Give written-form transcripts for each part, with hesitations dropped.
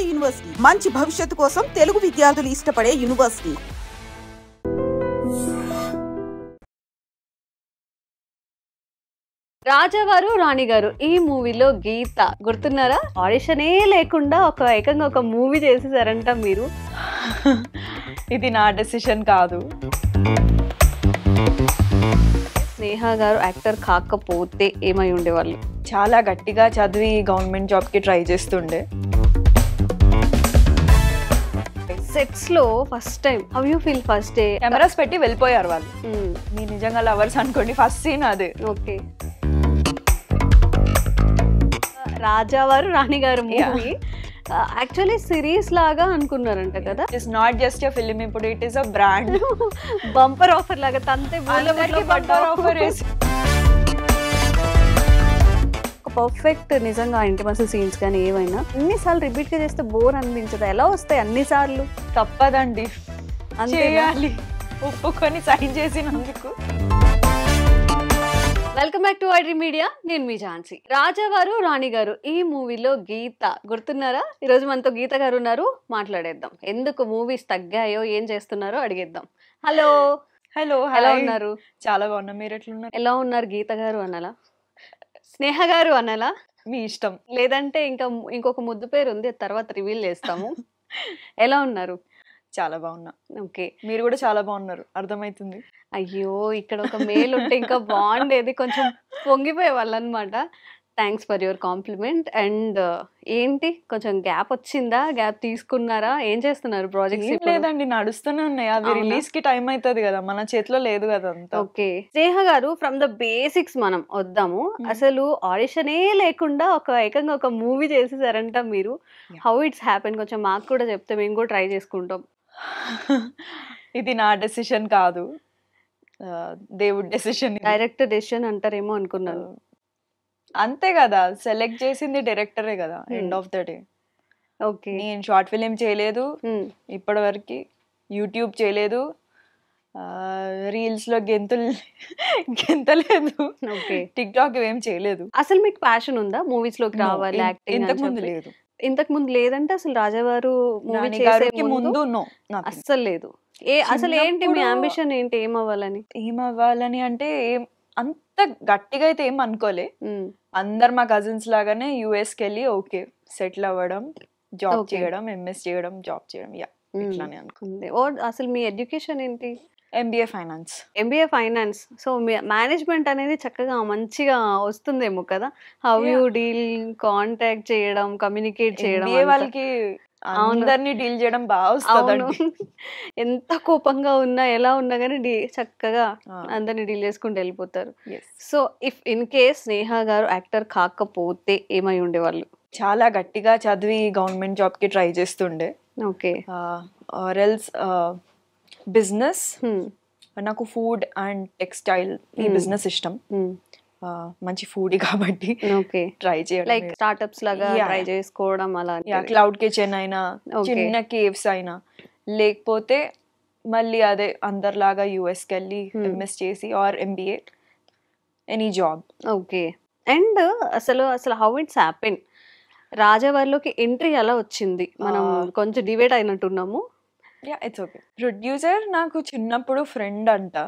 University మంచి భవిష్యత్తు కోసం తెలుగు విద్యార్థులు ఇష్టపడే యూనివర్సిటీ. రాజావారు రాణిగారు ఈ మూవీలో గీత గుర్తున్నారా? ఆడిషనే లేకుండా ఏకంగా ఒక మూవీ చేసేసారంట మీరు. ఇది నా డెసిషన్ కాదు. స్నేహ గారు యాక్టర్ కాకపోతే ఏమై ఉండేవాళ్ళు? చాలా గట్టిగా చదివి గవర్నమెంట్ జాబ్కి ట్రై చేస్తుండే. సెట్స్ లో first time how you feel? First day cameras పెట్టి వెళ్ళిపోయారు వాళ్ళు. మీరు నిజంగా లవర్స్ అనుకోండి, ఫస్ట్ సీన్ అదే. ఓకే, రాజావారు రాణిగారు మూవీ యాక్చువల్లీ సిరీస్ లాగా అనుకున్నారంట కదా? It's not just a film, ఇప్పుడు it is a brand. Bumper offer లాగా తంతే బంపర్ ఆఫర్. పర్ఫెక్ట్ నిజంగా ఇంటిమసీ సీన్స్ కానీ ఏవైనా ఎన్నిసార్లు రిపీట్ గా చేస్తే బోర్ అనిపించదా? ఎలా వస్తాయి అన్నిసార్లు? తప్పదండి, చేయాలి, ఒప్పుకొని సైన్ చేసినందుకు. Welcome back to iDream media. నేను మీ ఝాన్సీ. రాజావారు రాణిగారు ఈ మూవీలో గీత గుర్తున్నారా? ఈరోజు మనతో గీత గారు ఉన్నారు, మాట్లాడేద్దాం. ఎందుకు మూవీస్ తగ్గాయో, ఏం చేస్తున్నారో అడిగేద్దాం. హలో. హలో, ఎలా ఉన్నారు? చాలా బాగున్నా, మీరు ఎట్లున్నారు? ఎలా ఉన్నారు? గీత గారు అనాలా, స్నేహ గారు అనాలా? మీ ఇష్టం. లేదంటే ఇంకొక ముద్దు పేరు ఉంది, తర్వాత రివీల్ చేస్తాము. ఎలా ఉన్నారు? చాలా బాగున్నా. ఓకే, మీరు కూడా చాలా బాగున్నారు, అర్థమవుతుంది. అయ్యో, ఇక్కడ ఒక మేల్ ఉంటే ఇంకా బాగుండేది, కొంచెం పొంగిపోయే వాళ్ళు అనమాట. Thanks for your compliment. And ఏంటి, కొంచెం గ్యాప్ వచ్చిందా? గ్యాప్ తీసుకున్నారా? ఏం చేస్తున్నారు? ప్రాజెక్ట్స్? లేదండి, నడుస్తూనే ఉన్నాయి. అవి రిలీజ్ కి టైం అవుతుంది కదా, మన చేతిలో లేదు కదా అంతా. ఓకే, స్నేహ గారు ఫ్రమ్ ద బేసిక్స్ మనం వద్దాము. అసలు ఆడిషనే లేకుండా ఏకంగా ఒక మూవీ చేసేసారంట మీరు. How it's happen? కొంచెం మాకు కూడా చెప్తే మేము కూడా ట్రై చేసుకుంటాం. ఇది నా డెసిషన్ కాదు, దేవుడి డెసిషన్. డైరెక్టర్ డెసిషన్ అంటారేమో అనుకున్నాను. అంతే కదా, సెలెక్ట్ చేసింది డైరెక్టరే కదా end of the day. Okay, నేను షార్ట్ ఫిలిం చేయలేదు ఇప్పటి వరకు, యూట్యూబ్ చేయలేదు, రీల్స్ లో గెంతలేదు, టిక్ టాక్ ఏం చేయలేదు. అసలు మీకు ప్యాషన్ ఉందా మూవీస్ లోకి రావాలి, యాక్టింగ్? ఇంతకు ముందు లేదు. ఇంతకు ముందు లేదంటే అసలు రాజావారు మూవీ చేసే ముందు అస్సలు లేదు. అసలు ఏంటి మీ అంబిషన్? ఏంటి, ఏమవ్వాలని అంటే అంత గట్టిగా అయితే ఏం అనుకోలే. అందరు మా కజిన్స్ లాగానే యుఎస్కి వెళ్ళి ఓకే సెటిల్ అవ్వడం, జాబ్ చేయడం, ఎంఎస్ చేయడం, జాబ్ చేయడం, ఇట్లానే అనుకుంది. అసలు మీ ఎడ్యుకేషన్ ఏంటి? MBA finance. MBA finance. So management అనేది చక్కగా మంచిగా వస్తుందేమో కదా? హౌ యూ డీల్, కాంటాక్ట్ చేయడం, కమ్యూనికేట్ చేయడం, వాళ్ళకి అందరినీ డీల్ చేయడం బాగా వస్తుంది. ఎంత కోపంగా ఉన్నా, ఎలా ఉన్నా కానీ చక్కగా అందరినీ డీల్ చేసుకుంటూ వెళ్ళిపోతారు. సో ఇఫ్ ఇన్ కేస్ స్నేహ గారు యాక్టర్ కాకపోతే ఏమై ఉండేవాళ్ళు? చాలా గట్టిగా చదివి గవర్నమెంట్ జాబ్ కి ట్రై చేస్తుండే. Okay, or else business. నాకు ఫుడ్ అండ్ టెక్స్టైల్ ఈ బిజినెస్ ఇష్టం. మంచి ఫుడీ కాబట్టి ట్రై చేయడం, లైక్ స్టార్ట్అప్స్ లాగా ట్రై చేసుకోవడం. అలా క్లౌడ్ కిచెన్ అయినా, చిన్న కేవ్స్ అయినా, లేకపోతే మళ్ళీ అదే అందరిలాగా యుఎస్కి వెళ్ళి ఎంఎస్ చేసి or MBA, any job. Okay, and అసలు హౌ ఇట్స్ హ్యాపెన్? రాజావారిలోకి ఎంట్రీ ఎలా వచ్చింది? మనం కొంచెం డిబేట్ అయినట్టున్నాము. It's okay. ప్రొడ్యూసర్ నాకు చిన్నప్పుడు ఫ్రెండ్ అంట,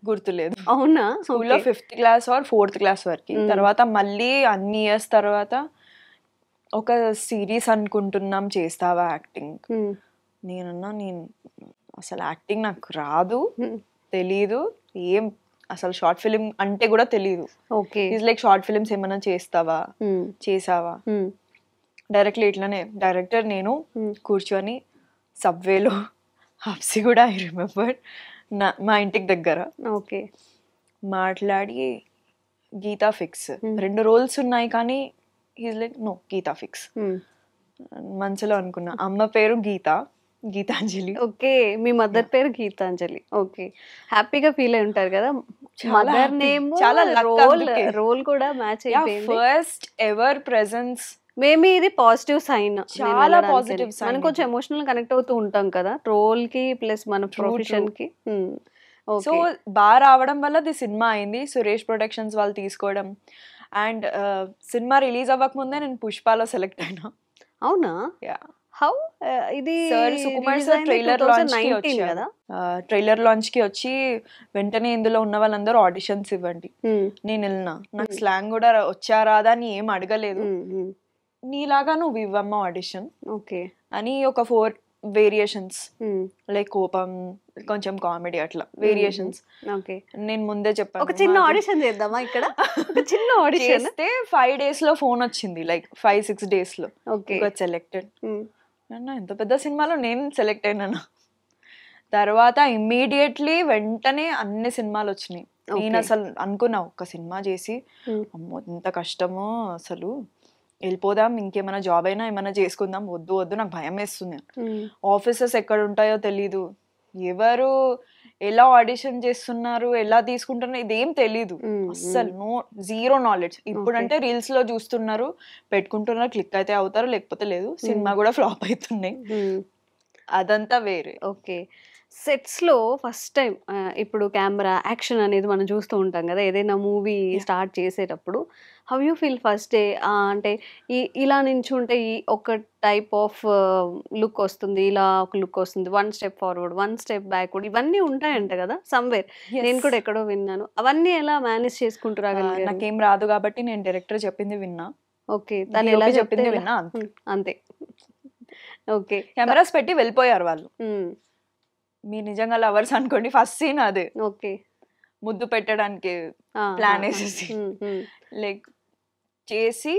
గుర్తులేదు. అవునా? స్కూల్లో 5th class are 4th class వరకు. తర్వాత మళ్ళీ అన్ని ఇయర్స్ తర్వాత ఒక సిరీస్ అనుకుంటున్నాం, చేస్తావా యాక్టింగ్? నేను అసలు యాక్టింగ్ నాకు రాదు, తెలీదు, ఏం అసలు షార్ట్ ఫిలిం అంటే కూడా తెలీదు. ఈజ్ లైక్ షార్ట్ ఫిలిమ్స్ ఏమైనా చేసావా? డైరెక్ట్లీ ఇట్లానే డైరెక్టర్ నేను కూర్చొని సబ్వేలో, హబ్సి కూడా ఐ రిమెంబర్, మా ఇంటికి దగ్గర మాట్లాడి గీతా ఫిక్స్, 2 రోల్స్ ఉన్నాయి కానీ ఈజ్ లైక్ నో గీతా ఫిక్స్. మనసులో అనుకున్నా, అమ్మ పేరు గీతాంజలి. ఓకే, మీ మదర్ పేరు గీతాంజలి. ఓకే, హ్యాపీగా ఫీల్ అయి ఉంటారు కదా? మదర్ నేమ్, చాలా రోల్ కూడా మ్యాచ్ అయిపోయింది. First ever presence. మేబీ ఇది పాజిటివ్ సైన్, చాలా పాజిటివ్ సైన్. మనం కొంచెం ఎమోషనల్ కనెక్ట్ అవుతూ ఉంటాం కదా రోల్ కి ప్లస్ మన ప్రొఫెషన్ కి. సో బాగా రావడం వల్ల ది సినిమా అయింది. సురేష్ ప్రొడక్షన్స్ వాళ్ళు తీసుకోవడం. అండ్ సినిమా రిలీజ్ అవ్వక ముందే నేను పుష్పలో సెలెక్ట్ అయినా. అవునా? Yeah. హౌ? ఇది సార్ సుకుమార్ రిలీజ్ సార్ అయింది ట్రైలర్ లాంచ్ కి 2019 వచ్చారు. కదా? ట్రైలర్ లాంచ్ కి వచ్చి వెంటనే ఇందులో ఉన్న వాళ్ళందరూ ఆడిషన్స్ ఇవ్వండి, Hmm. నేను వెళ్ళినా. నాకు స్లాంగ్ కూడా వచ్చా రాదా అని ఏం అడగలేదు. నీలాగా నువ్వు ఇవ్వమ్మా ఆడిషన్ ఓకే. అని ఒక 4 వేరియేషన్స్, లైక్ కోపం, కొంచెం కామెడీ, అట్లా వేరియేషన్స్ ఓకే. నేను ముందే చెప్పాను. ఒక చిన్న ఆడిషన్ చేద్దామా ఇక్కడ? ఒక చిన్న ఆడిషన్ చేస్తే 5 days లో ఫోన్ వచ్చింది, లైక్ 5-6 days లో ఓకే. సెలెక్టెడ్. ఎంత పెద్ద సినిమాలో నేను సెలెక్ట్ అయినాను. తర్వాత ఇమ్మీడియట్లీ వెంటనే అన్ని సినిమాలు వచ్చినాయి. నేను అసలు అనుకున్నా ఒక్క సినిమా చేసి అమ్మో ఎంత కష్టమో, అసలు వెళ్ళిపోదాం, ఇంకేమైనా జాబ్ అయినా ఏమైనా చేసుకుందాం, వద్దు వద్దు నాకు భయం వేస్తుంది. ఆఫీసెస్ ఎక్కడ ఉంటాయో తెలీదు, ఎవరు ఎలా ఆడిషన్ చేస్తున్నారు, ఎలా తీసుకుంటున్నారు, ఇదేం తెలీదు అస్సలు. Zero knowledge. ఇప్పుడంటే రీల్స్ లో చూస్తున్నారు, పెట్టుకుంటున్నారు, క్లిక్ అయితే అవుతారు, లేకపోతే లేదు. సినిమా కూడా ఫ్లాప్ అవుతున్నాయి, అదంతా వేరే. ఓకే. సెట్స్లో ఫస్ట్ టైం ఇప్పుడు కెమెరా యాక్షన్ అనేది మనం చూస్తూ ఉంటాం కదా, ఏదైనా మూవీ స్టార్ట్ చేసేటప్పుడు how you feel first day? అంటే ఇలా నించుంటే ఈ ఒక టైప్ ఆఫ్ లుక్ వస్తుంది, ఇలా ఒక లుక్ వస్తుంది, 1 step ఫార్వర్డ్ 1 step బ్యాక్వర్డ్, ఇవన్నీ ఉంటాయంట కదా సమ్వేర్. నేను కూడా ఎక్కడో విన్నాను. అవన్నీ ఎలా మేనేజ్ చేసుకుంటురాగలిగారు? నాకేం రాదు కాబట్టి నేను డైరెక్టర్ చెప్పింది విన్నా. ఓకే. తను ఎలా చెప్పింది చెప్తే విన్నా, అంతే. ఓకే. కెమెరాస్ పెట్టి వెళ్ళిపోయారు వాళ్ళు. మీరు నిజంగా లవర్స్ అనుకోండి, ఫస్ట్ సీన్ అదే. ఓకే. ముద్దు పెట్టడానికి ప్లాన్ వేసేసి లైక్ చేసి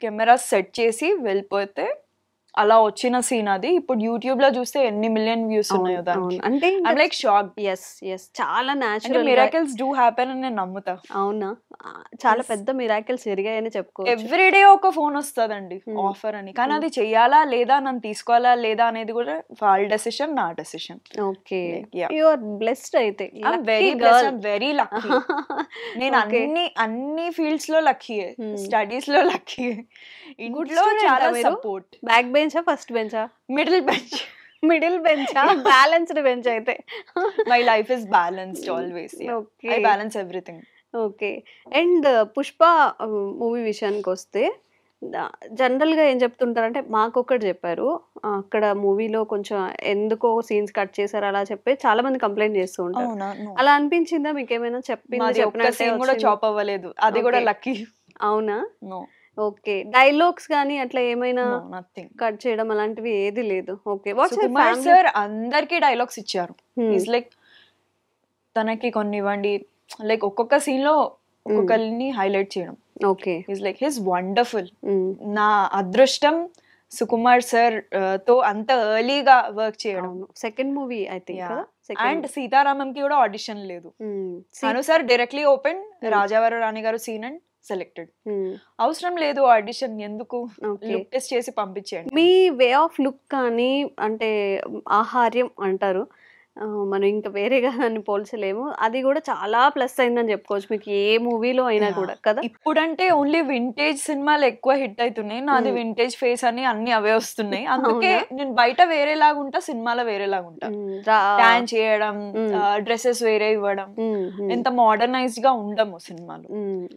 కెమెరా సెట్ చేసి వెళ్ళిపోతే అలా వచ్చిన సీన్ అది. ఇప్పుడు యూట్యూబ్ లో చూస్తే ఎన్ని మిలియన్ వ్యూస్ ఉన్నాయో దానికి. అంటే ఐమ్ లైక్ షాక్. ఎస్ చాలా న్యాచురల్ మిరాకిల్స్ డూ హ్యాపెన్ అని నేను నమ్ముతా. అవునా? చాలా పెద్ద మిరాకిల్స్ జరిగాయని చెప్పుకోవచ్చు. ఎవ్రీడే ఒక ఫోన్ వస్తుందండి ఆఫర్ అని, కానీ అది చెయ్యాలా లేదా, నన్ను తీసుకోవాలా లేదా అనేది కూడా వాళ్ళ డెసిషన్, నా decision. Okay. You are blessed అయితే. Very lucky. నేను అన్ని ఫీల్డ్స్ లో లక్కీ, స్టడీస్ లో లక్కీ, ఇంట్లో చాలా సపోర్ట్. బ్యాక్ బెంచా ఫస్ట్ బెంచా? Middle bench. మిడిల్ బెంచా? బ్యాలెన్స్డ్ బెంచ్ అయితే. My life is balanced always. I balance everything. Okay. And Pushpa movie విషయానికి వస్తే జనరల్గా ఏం చెప్తుంటారంటే, మాకొకటి చెప్పారు, అక్కడ మూవీలో కొంచెం ఎందుకో సీన్స్ కట్ చేశారు అలా చెప్పి చాలా మంది కంప్లైంట్ చేస్తూ ఉంటారు. అలా అనిపించిందా మీకు? ఏమైనా చెప్పింది చాప్ అవ్వలేదు, అది కూడా లక్కీ. అవునా? ఓకే. డైలాగ్స్ కానీ అట్లా ఏమైనా కట్ చేయడం అలాంటివి ఏది లేదు. ఓకే. సుకుమార్ సార్ అందరికి డైలాగ్స్ ఇచ్చారు. ఈజ్ లైక్ తనకి కొన్ని ఇవ్వండి, లైక్ ఒక్కొక్క సీన్ లో ఒక్కొక్కరిని హైలైట్ చేయడం. Okay. Is like his wonderful. నా అదృష్టం సుకుమార్ సార్ తో అంత ఎర్లీగా వర్క్ చేయడం. Second movie I think. And Sita Ramam కి కూడా ఆడిషన్ లేదు. అను సార్ డైరెక్ట్లీ ఓపెన్ రాజావారు రాణి గారు సీన్ అండ్ సెలెక్టెడ్. అవసరం లేదు ఆడిషన్, ఎందుకు, లుక్ టెస్ట్ చేసి పంపించేయండి. మీ వే ఆఫ్ లుక్ కానీ, అంటే ఆహార్యం అంటారు, మనం ఇంకా వేరేగా దాన్ని పోల్చలేము, అది కూడా చాలా ప్లస్ అయిందని చెప్పుకోవచ్చు మీకు ఏ మూవీలో అయినా కూడా కదా. ఇప్పుడంటే ఓన్లీ వింటేజ్ సినిమాలు ఎక్కువ హిట్ అవుతున్నాయి, నాది వింటేజ్ ఫేస్ అని అన్ని అవే వస్తున్నాయి. అందుకే నేను బయట వేరేలాగా ఉంటా, సినిమాలో వేరేలాగా ఉంటా. డాన్స్ చేయడం, డ్రెస్సెస్ వేరే ఇవ్వడం, ఎంత మోడర్నైజ్డ్ గా ఉండము సినిమాలో.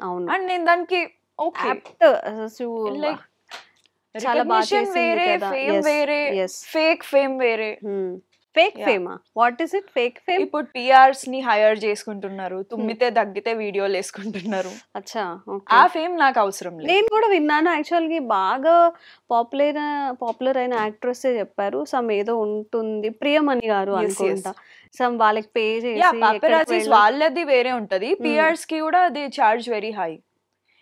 అవును. అండ్ నేను దానికి ఓకే, లైక్ చాలా బాగా వేరే, ఫేమ్ వేరే, ఫేక్ ఫేమ్ వేరే. ఫేక్ ఫేమా? What is it fake fame? ఇప్పుడు పిఆర్స్ ని హైర్ చేసుకుంటున్నారు, తుమ్మితే దగ్గితే వీడియోలు వేసుకుంటున్నారు. అచ్చా. ఆ ఫేమ్ నాకు అవసరం లేదు. నేను కూడా విన్నాను యాక్చువల్ గా, బాగా పాపులర్ అయిన యాక్ట్రెస్ చెప్పారు, సమ్ ఏదో ఉంటుంది, ప్రియమణి గారు అనుకుంటా, సమ్ వాళ్ళకి పే చేసి. వాళ్ళది వేరే ఉంటది, పిఆర్స్ కి కూడా అది చార్జ్ వెరీ హై.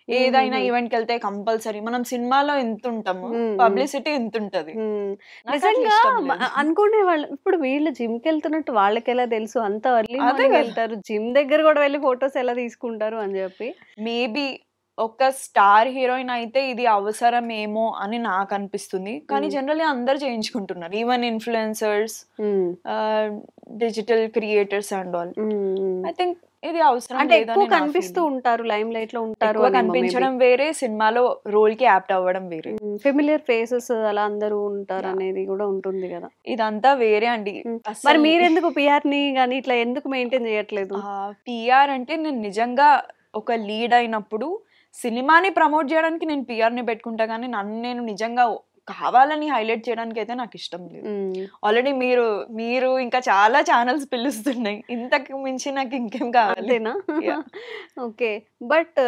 ఏదైనా ఈవెంట్ కి వెళ్తే కంపల్సరీ మనం సినిమాలో ఎంత ఉంటాము, పబ్లిసిటీ ఎంత ఉంటది. నిజంగా అనుకునే వాళ్ళు ఇప్పుడు వీళ్ళు జిమ్ కి వెళ్తున్నట్టు వాళ్ళకి ఎలా తెలుసు, అంత ఎర్లీ మార్నింగ్ వెళ్తారు, జిమ్ దగ్గర కూడా వెళ్ళి ఫొటోస్ ఎలా తీసుకుంటారు అని చెప్పి. మేబీ ఒక స్టార్ హీరోయిన్ అయితే ఇది అవసరం ఏమో అని నాకు అనిపిస్తుంది, కానీ జనరల్లీ అందరు చేయించుకుంటున్నారు, even influencers, digital creators and all. I think ఇది అవసరం, అంటే ఎక్కువ కనిపిస్తూ ఉంటారు, లైమ్ లైట్ లో ఉంటారు, కనిపించడం వేరే, సినిమాలో రోల్ కి యాప్ట్ అవ్వడం వేరే, ఫెమిలియర్ ఫేసెస్ అలా అందరూ ఉంటారు అనేది కూడా ఉంటుంది కదా. ఇదంతా వేరే అండి. మరి మీరెందుకు పిఆర్ ని కానీ ఇట్లా ఎందుకు మెయింటైన్ చేయట్లేదు? పిఆర్ అంటే నేను నిజంగా ఒక లీడ్ అయినప్పుడు సినిమాని ప్రమోట్ చేయడానికి నేను పిఆర్ ని పెట్టుకుంటా, కానీ నన్ను నేను నిజంగా కావాలని హైలైట్ చేయడానికి అయితే నాకు ఇష్టం లేదు. ఆల్రెడీ మీరు ఇంకా చాలా ఛానల్స్ పిలుస్తున్నాయి, ఇంతకు మించి నాకు ఇంకేం కావాలి. అంతేనా? ఓకే. బట్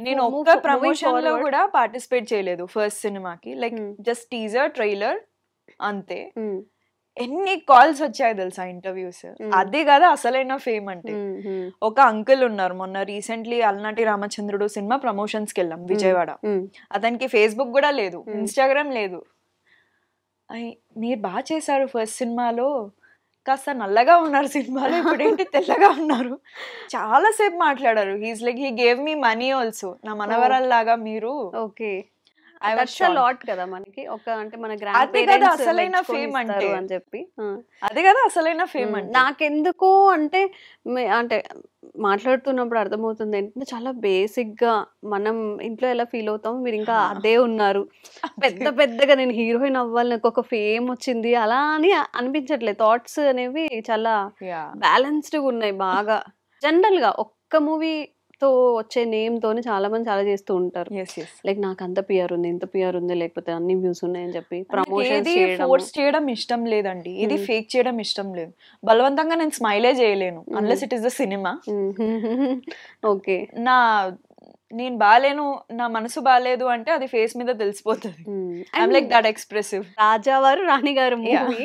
నేను ఒక్క ప్రమోషన్ లో కూడా పార్టిసిపేట్ చేయలేదు ఫస్ట్ సినిమాకి. లైక్ జస్ట్ టీజర్, ట్రైలర్ అంతే. ఎన్ని కాల్స్ వచ్చాయి తెలుసా, ఇంటర్వ్యూస్. అది కదా అసలైన ఫేమ్ అంటే. ఒక అంకుల్ ఉన్నారు, మొన్న రీసెంట్లీ అలనాటి రామచంద్రుడు సినిమా ప్రమోషన్స్ కి వెళ్ళాం విజయవాడ. అతనికి ఫేస్బుక్ కూడా లేదు, ఇన్స్టాగ్రామ్ లేదు. మీరు బాగా చేశారు ఫస్ట్ సినిమాలో, కాస్త నల్లగా ఉన్నారు సినిమాలో, ఇప్పుడు ఏంటి తెల్లగా ఉన్నారు. చాలా సేపు మాట్లాడారు. He's like he gave me money also, నా మనవరాల్లాగా మీరు. ఓకే, లాట్ కదా మనకి. ఒక అంటే మన అదే కదా అసలైన ఫేమ్ అంటే అని చెప్పి, అదే కదా అసలైన ఫేమ్ అంటే. నాకెందుకు అంటే అంటే మాట్లాడుతున్నప్పుడు అర్థమవుతుంది ఏంటంటే చాలా బేసిక్ గా మనం ఇంట్లో ఎలా ఫీల్ అవుతాం, మీరు ఇంకా అదే ఉన్నారు. పెద్దగా నేను హీరోయిన్ అవ్వాలి, నాకు ఒక ఫేమ్ వచ్చింది అలా అని అనిపించట్లేదు. థాట్స్ అనేవి చాలా బ్యాలెన్స్డ్ గా ఉన్నాయి బాగా. జనరల్ గా ఒక్క మూవీ తో వచ్చే నేమ్ తోని చాలా మంది చాలా చేస్తూ ఉంటారు. లైక్ నాకు అంత పిఆర్ ఉంది, ఇంత పిఆర్ ఉంది, లేకపోతే అన్ని వ్యూస్ ఉన్నాయని చెప్పి ప్రమోషన్స్ ఫోర్స్ చేయడం ఇష్టం లేదండి. ఇది ఫేక్ చేయడం ఇష్టం లేదు. బలవంతంగా నేను స్మైలే చేయలేను unless it is the cinema. Okay, నేను బాలేను, నా మనసు బాలేదు అంటే అది ఫేస్ మీద తెలిసిపోతుంది. I'm like that expressive. రాజావారు రాణిగారు మూవీ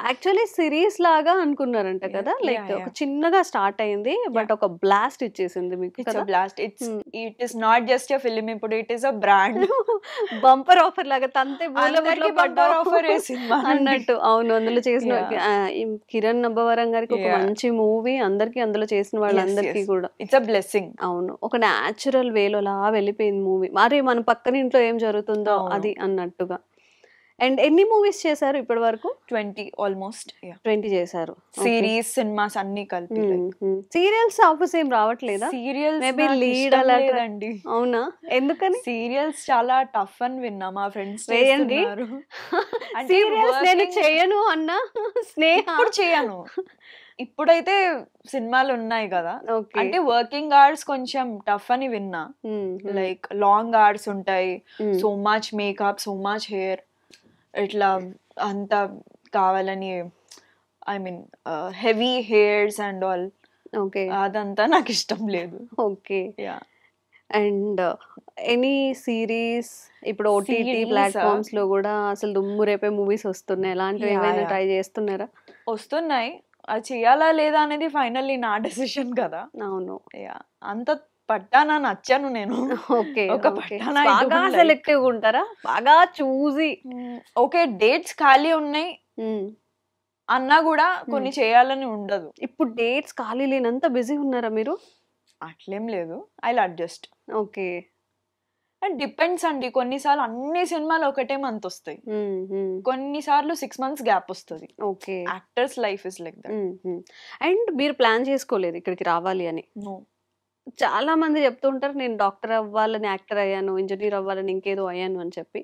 యాక్చువల్లీ సిరీస్ లాగా అనుకున్నారంట కదా, లైక్ ఒక చిన్నగా స్టార్ట్ అయింది బట్ ఒక బ్లాస్ట్ ఇచ్చేసింది మీకు. Blast, it is not just a film, ఇప్పుడు it is a brand. Bumper offer లాగా తంతే బంపర్ ఆఫర్ అన్నట్టు. అవును, అందులో చేసిన కిరణ్ నబ్బవరం గారికి ఒక మంచి మూవీ, అందరికి అందులో చేసిన వాళ్ళందరికీ కూడా ఇట్స్ అ బ్లెస్సింగ్. అవును, ఒక న్యాచురల్ వేలో అలా వెళ్ళిపోయింది మూవీ. మరి మన పక్కన ఇంట్లో ఏం జరుగుతుందో అది అన్నట్టుగా. అండ్ ఎన్ని మూవీస్ చేశారు ఇప్పటి వరకు? 20 ఆల్మోస్ట్. 20 చేశారు. సిరీస్, సినిమాస్ అన్ని కలిపి. సీరియల్స్ ఆఫర్స్ ఏం రావట్లేదా? సీరియల్స్ మేబీ లీడ్ అలా లేదండి. అవునా, ఎందుకని? సీరియల్స్ చాలా టఫ్ అని విన్నా, మా ఫ్రెండ్స్ వేయండి. సీరియల్స్ నేను చేయను అన్నా, స్నేహ ఇప్పుడు చేయను. ఇప్పుడైతే సినిమాలు ఉన్నాయి కదా, అంటే వర్కింగ్ అవర్స్ కొంచెం టఫ్ అని విన్నా. లైక్ లాంగ్ అవర్స్ ఉంటాయి, so much makeup, so much hair, ఇట్లా అంతా కావాలని, I mean heavy hairs and all. Okay, అదంతా నాకు ఇష్టం లేదు. ఓకే, అండ్ ఎనీ సిరీస్ ఇప్పుడు ఓటీటీ ప్లాట్ఫామ్స్ లో కూడా అసలు దుమ్ము రేపే మూవీస్ వస్తున్నాయి, అలాంటివి ఏమైనా ట్రై చేస్తున్నారా? వస్తున్నాయి, అది చేయాలా లేదా అనేది ఫైనల్లీ నా డెసిషన్ కదా. అవును, అంత పట్టానా నచ్చాను నేను. ఓకే, ఒక పట్టానా బాగా సెలెక్టివ్ ఉంటారా, బాగా చూసి ఓకే డేట్స్ ఖాళీ ఉన్నాయి అన్నా కూడా కొన్ని చేయాలని ఉండదు. ఇప్పుడు డేట్స్ ఖాళీ లేనంత బిజీ ఉన్నారా మీరు? అట్లేం లేదు, I will adjust. Okay, and depends అండి, కొన్నిసార్లు అన్ని సినిమాలు ఒకటే మంత్ వస్తాయి, కొన్నిసార్లు 6 months గ్యాప్ వస్తుంది. Okay, actors life is like that. And మీరు ప్లాన్ చేసుకోలేదు ఇక్కడికి రావాలి అని? నో, చాలా మంది చెప్తూ ఉంటారు నేను డాక్టర్ అవ్వాలని యాక్టర్ అయ్యాను, ఇంజనీర్ అవ్వాలని ఇంకేదో అయ్యాను అని చెప్పి,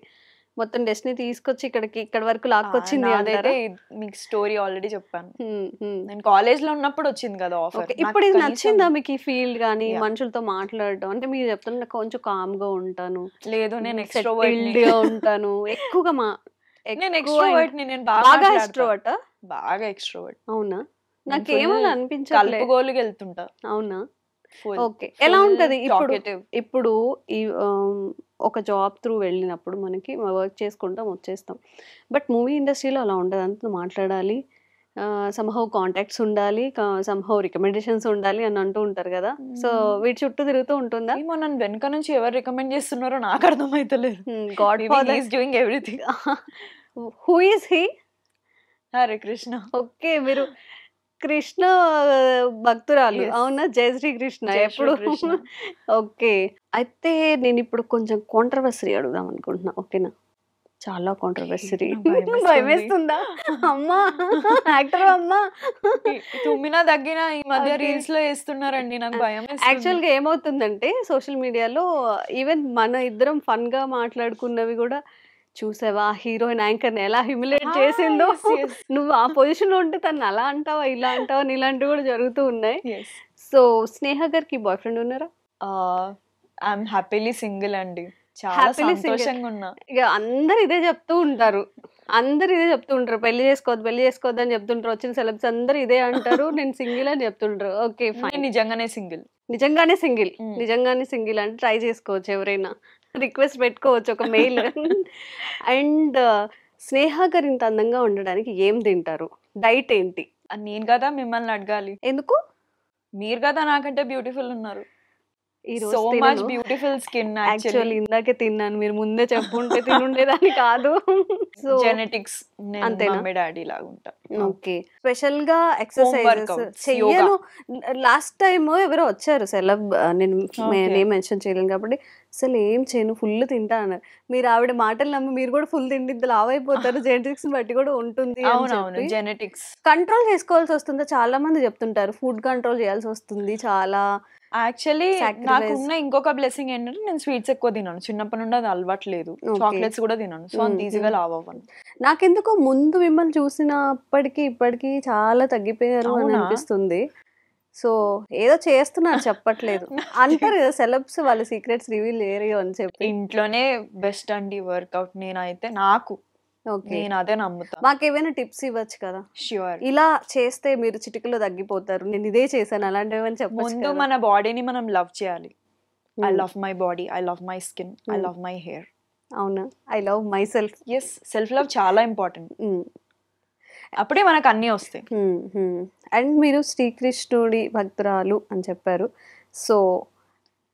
మొత్తం డెస్టినీ తీసుకొచ్చి ఇక్కడ వరకు లాక్కొచ్చింది. అదైతే మీకు స్టోరీ ఆల్రెడీ చెప్పాను, నేను కాలేజ్ లో ఉన్నప్పుడు వచ్చింది కదా ఆఫర్. ఇప్పుడు ఇది నచ్చిందా మీకు, ఈ ఫీల్డ్ గానీ మనుషులతో మాట్లాడడం? అంటే మీరు చెప్తున్నా కొంచెం కామ్ గా ఉంటాను, లేదు నేను ఎక్స్ట్రోవర్ట్ గా ఉంటాను, ఎక్కువగా నేను ఎక్స్ట్రోవర్ట్ ని, నేను బాగా ఎక్స్ట్రోవర్ట్, బాగా ఎక్స్ట్రోవర్ట్. అవునా, నాకేమని అనిపించలేదు, కలుపుగోలుకి వెళ్తుంటా. అవునా, ఓకే. ఎలా ఉంటది ఇప్పుడు ఈ ఒక జాబ్ త్రూ వెళ్ళినప్పుడు మనకి వర్క్ చేసుకుంటాం వచ్చేస్తాం, బట్ మూవీ ఇండస్ట్రీలో అలా ఉండదు, అంతా మాట్లాడాలి, సమ్హౌ కాంటాక్ట్స్ ఉండాలి, సమ్హౌ రికమెండేషన్స్ ఉండాలి అని అంటూ ఉంటారు కదా. సో వీటి చుట్టూ తిరుగుతూ ఉంటుందా? ఏమో, నన్ను వెనక నుంచి ఎవరు రికమెండ్ చేస్తున్నారో నాకు అర్థమైతలేదు. God father is doing everything. Who is he? Hare Krishna. Okay, మీరు కృష్ణ భక్తురాలు, అవునా? జై శ్రీ కృష్ణ ఎప్పుడు. ఓకే, అయితే నేను ఇప్పుడు కొంచెం కాంట్రవర్సరీ అడుగుదాం అనుకుంటున్నా, ఓకేనా? చాలా కాంట్రవర్సరీ. భయమేస్తుందా? అమ్మా యాక్టర్ అమ్మా, తుమ్మినా తగ్గినా ఈ మధ్య రీల్స్ లో వేస్తున్నారండి, నాకు భయం. యాక్చువల్ గా ఏమవుతుందంటే సోషల్ మీడియాలో ఈవెన్ మన ఇద్దరం ఫన్ గా మాట్లాడుకున్నవి కూడా చూసావా, హీరోయిన్ యాంకర్ ని ఎలా హ్యూమిలేట్ చేసిందో, నువ్వు ఆ పొజిషన్ లో ఉంటే తను అలా అంటావా ఇలా అంటావా ఇలాంటివి కూడా జరుగుతూ ఉన్నాయి. సో స్నేహ గారికి బాయ్ ఫ్రెండ్ ఉన్నారా? ఐఎమ్ హ్యాపీలీ సింగిల్ అండి. చాలా హ్యాపీలీ సింగిల్. సంతోషంగా ఉన్నా. ఇక అందరు ఇదే చెప్తూ ఉంటారు. పెళ్లి చేసుకోవద్దు అని చెప్తుంటారు. వచ్చిన సెలబ్స్ అందరూ ఇదే అంటారు. నేను సింగిల్ అని చెప్తుంటారు. ఓకే నేను ఫైన్. నిజంగానే సింగిల్. నిజంగానే సింగిల్ అంటే ట్రై చేసుకోవచ్చు, ఎవరైనా రిక్వెస్ట్ పెట్టుకోవచ్చు ఒక మెయిల్. అండ్ స్నేహ గారు ఇంత అందంగా ఉండడానికి ఏం తింటారు? డైట్ ఏంటి? నేను కదా మిమ్మల్ని అడగాలి. ఎందుకు? మీరు కదా నాకంటే బ్యూటిఫుల్ ఉన్నారు. ఈ సో రోజు మచ్ బ్యూటిఫుల్ స్కిన్. యాక్చువల్లీ ఇందాకే తిన్నాను, మీరు ముందే చెప్పుంటే తినుండేదాన్ని కాదు. So genetics. నేను అంతేనా? మమ్మీ డాడీ లాగా ఉంటా. ఓకే. స్పెషల్ గా ఎక్సర్సైజెస్ workouts, చెయ్యను. లాస్ట్ టైం ఎవరో వచ్చారు సెలబ్, నేను Okay. నేమ్ మెన్షన్ చేయలేను కాబట్టి, అసలు ఏం చేయను ఫుల్ తింటా అన్నారు. మీరు ఆవిడ మాటలు నమ్మి మీరు కూడా ఫుల్ తిండి ఇంత లావ్ అయిపోతారు, జెనెటిక్స్ బట్టి కూడా ఉంటుంది అని అవునవును, చెప్పి జెనెటిక్స్. కంట్రోల్ చేసుకోవాల్సి వస్తుందా? చాలా మంది చెప్తుంటారు ఫుడ్ కంట్రోల్ చేయాల్సి వస్తుంది చాలా. Actually Sacrifice. నాకున్న ఇంకొక బ్లెస్సింగ్ ఏంటంటే నేను స్వీట్స్ ఎక్కువ తినాను. చిన్నప్పటి నుండి అది అలవాట్లేదు. Okay. చాక్లెట్స్ కూడా తినాను. సో అంత ఈజీగా లావ్ అవ్వను. నాకెందుకో ముందు మిమ్మల్ని చూసినప్పటికి ఇప్పటికి చాలా తగ్గిపోయారు అని అవునా? అనిపిస్తుంది. సో ఏదో చేస్తున్నారు చెప్పట్లేదు అంటారు కదా సెలబ్స్, వాళ్ళ సీక్రెట్స్ రివీల్ చేయరు అని చెప్పి. ఇంట్లోనే బెస్ట్ అండి వర్కౌట్. నేనైతే నాకు ఓకే, నేను అదే నమ్ముతా. మాకేమైనా టిప్స్ ఇవ్వచ్చు కదా, ష్యూర్. ఇలా చేస్తే మీరు చిటికలో తగ్గిపోతారు, నేను ఇదే చేశాను అలాంటివని చెప్పొచ్చు ముందు కదా. మన బాడీని మనం లవ్ చేయాలి. I Hmm. Love my body, I love my skin, I love my hair. అవునా? I love myself. Yes, self love చాలా ఇంపార్టెంట్. అప్పుడే మనకు అన్నీ వస్తాయి. అండ్ మీరు శ్రీకృష్ణుడి భక్తురాలు అని చెప్పారు. సో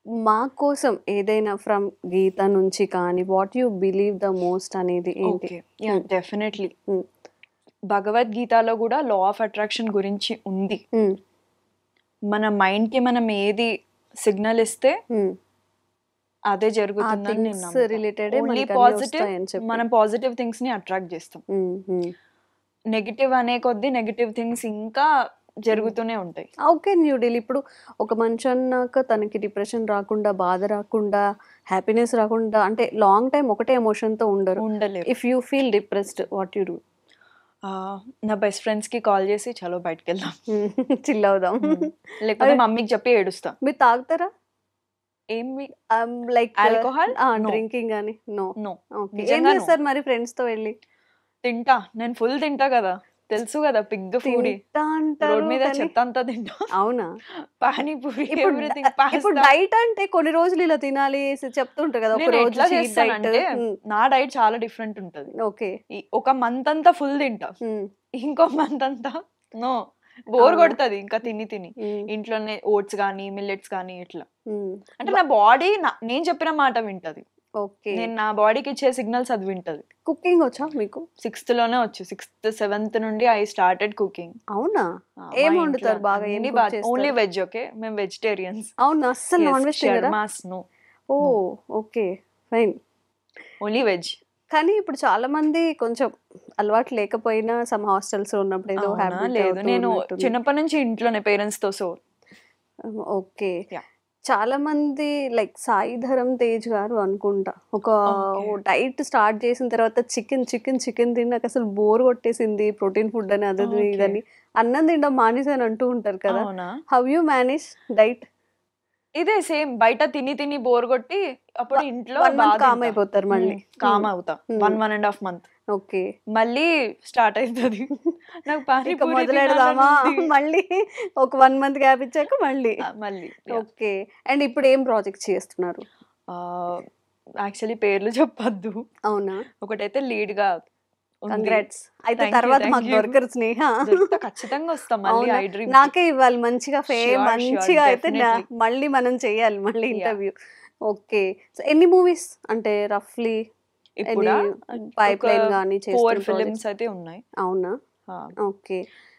మా కోసం ఏదైనా ఫ్రమ్ గీత నుంచి కానీ, what you believe the most అనేది ఏంటి? Okay, yeah definitely. భగవద్గీతలో కూడా లా ఆఫ్ అట్రాక్షన్ గురించి ఉంది. మన మైండ్ కి మనం ఏది సిగ్నల్ ఇస్తే అదే జరుగుతుందని నేను నమ్ముతా. రిలేటెడ్ ఓన్లీ పాజిటివ్, మనం పాజిటివ్ థింగ్స్ ని అట్రాక్ట్ చేస్తాం. నెగిటివ్ అనే కొద్దీ నెగిటివ్ థింగ్స్ ఇంకా జరుగుతూనే ఉంటాయి. Okay new deal. ఇప్పుడు ఒక మనిషి అన్నాక తనకి డిప్రెషన్ రాకుండా, బాధ రాకుండా, హ్యాపీనెస్ రాకుండా, అంటే లాంగ్ టైం ఒకటే ఎమోషన్ తో ఉండరు. ఉండలేరు. If you feel depressed what you do? నా బెస్ట్ ఫ్రెండ్స్ కి కాల్ చేసి చలో బయటకు వెళ్దాం, చిల్ అవుదాం. లేకపోతే మమ్మీకి చెప్పి ఏడుస్తా. మీరు తాగుతారా? ఏమి లైక్ ఆల్కహాల్? No. డ్రింకింగ్ కానీ? నో. నో. ఓకే. ఏం నిజంగా no. చేస్తారు మరి ఫ్రెండ్స్ తో వెళ్ళి? తింటా, నేను ఫుల్ తింటా కదా, తెలుసు కదా, పిగ్ ఫుడీ. తింటా అంటారు రోడ్ మీద కానీ- చెత్త అంతా తింటా. అవునా? పానీపూరి, ఇప్పుడు ఎవ్రీథింగ్, ఇప్పుడు డైట్ అంటే కొన్ని రోజులు ఇలా తినాలి చెప్తుంటారు కదా, ఒక నేను రోజు ఎట్లా cheat చేస్తానంటే diet. నా డైట్ చాలా డిఫరెంట్ ఉంటది. ఓకే. ఒక మంత్ అంతా ఫుల్ తింటా, ఇంకో మంత్ అంతా నో, బోర్ అవునా? కొడుతుంది ఇంకా తిని తిని. ఇంట్లోనే ఓట్స్ కానీ మిల్లెట్స్ కానీ ఇట్లా. అంటే నా బాడీ నేను చెప్పిన మాట వింటది. ఓకే. నేను నా బాడీకి ఇచ్చే సిగ్నల్స్ అది వింటది. కుకింగ్ వచ్చా మీకు? 6th లోనే వచ్చు. 6th 7th నుండి ఐ స్టార్టెడ్ కుకింగ్. అవునా? ఏం వండుతారు బాగా? ఏం cook చేస్తారు? Only veg. ఓకే, మేము వెజిటేరియన్స్. అవునా? అస్సలు నాన్ వెజ్ తినరా? నో. ఓ ఓకే ఫైన్. Only veg. కానీ ఇప్పుడు చాలా మంది కొంచెం అలవాటు లేకపోయినా సమ్ హాస్టల్స్ లో ఉన్నప్పుడు ఏదో హ్యాబిట్ లేదు, నేను చిన్నప్పటి నుంచి ఇంట్లోనే పేరెంట్స్ తో. So okay. Yeah. చాలా మంది లైక్ సాయి ధరమ్ తేజ్ గారు అనుకుంటా ఒక Okay. డైట్ స్టార్ట్ చేసిన తర్వాత చికెన్ తిని నాకు అసలు బోర్ కొట్టేసింది, ప్రోటీన్ ఫుడ్ అని అదని Okay. ఇదని, అన్నం తినడం మానేసి అని అంటూ ఉంటారు కదా. అవునా? How you manage diet? ఇదే సేమ్, బయట తిని బోర్ కొట్టి అప్పుడు ఇంట్లో వన్ మంత్ కామ్ అయిపోతారు మళ్ళీ. కామ్ అవుతా. 1.5 month ఓకే. మళ్ళీ స్టార్ట్ అవుతుంది నాకు ఇక పానీపూరి మొదలెడదామా? తినాలనుంది. మళ్ళీ ఒక 1 month గ్యాప్ ఇచ్చాక మళ్ళీ. మళ్ళీ ఓకే. అండ్ ఇప్పుడు ఏం ప్రాజెక్ట్ చేస్తున్నారు? యాక్చువల్లీ పేర్లు చెప్పొద్దు. అవునా? ఒకటైతే లీడ్ గా ఉంది. కంగ్రాట్స్. అయితే Thank you, తర్వాత thank మాకు you. దొరకరు స్నేహ. దొరికితే ఖచ్చితంగా వస్తాం మళ్ళీ. అవునా? I dream. నాకే ఇవ్వాలి మంచిగా ఫేమ్, Sure, మంచిగా అయితే definitely. మళ్ళీ మనం చేయాలి మళ్ళీ Yeah. ఇంటర్వ్యూ. ఓకే. సో ఎన్ని మూవీస్ అంటే రఫ్లీ ఇప్పుడు పైప్ లైన్ కానీ 4 చేస్తున్న ఫిలిమ్స్ projects? అయితే ఉన్నాయి. అవునా? ఓకే.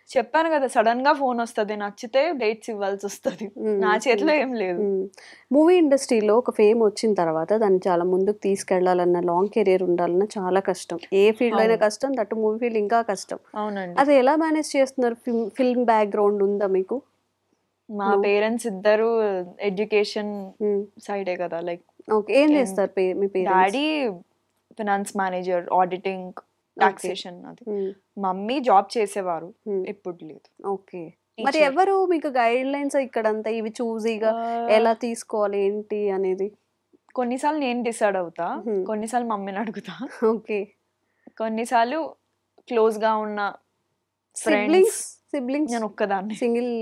చెప్పాను కదా, సడన్ గా ఫోన్ వస్తుంది, నచ్చితే డేట్స్ ఇవ్వాల్సి వస్తుంది. నా చేతిలో ఏం లేదు. మూవీ ఇండస్ట్రీలో ఒక ఫేమ్ వచ్చిన తర్వాత దాన్ని చాలా ముందుకు తీసుకెళ్లాలన్న, లాంగ్ కెరీర్ ఉండాలన్న చాలా కష్టం. ఏ ఫీల్డ్ అయినా కష్టం, దట్టు మూవీ ఫీల్డ్ ఇంకా కష్టం. అవునండి. అది ఎలా మేనేజ్ చేస్తున్నారు? ఫిల్మ్ బ్యాక్గ్రౌండ్ ఉందా మీకు? మా పేరెంట్స్ ఇద్దరు ఎడ్యుకేషన్ సైడే కదా, లైక్ ఓకే. ఏం చేస్తారు మీ parents? Daddy finance manager, auditing, taxation అది. మమ్మీ జాబ్ చేసేవారు, ఇప్పుడు లేదు. ఓకే. మరి ఎవరు మీకు గైడ్ లైన్స్ ఇక్కడంతా ఇవి చూజీగా ఎలా తీసుకోవాలి ఏంటి అనేది? కొన్నిసార్లు నేను డిసైడ్ అవుతా, కొన్నిసార్లు మమ్మీని అడుగుతా, ఓకే. కొన్నిసార్లు క్లోజ్ గా ఉన్న సిబ్లింగ్స్ ఫ్రెండ్స్. నేను ఒక్కదాన్ని, single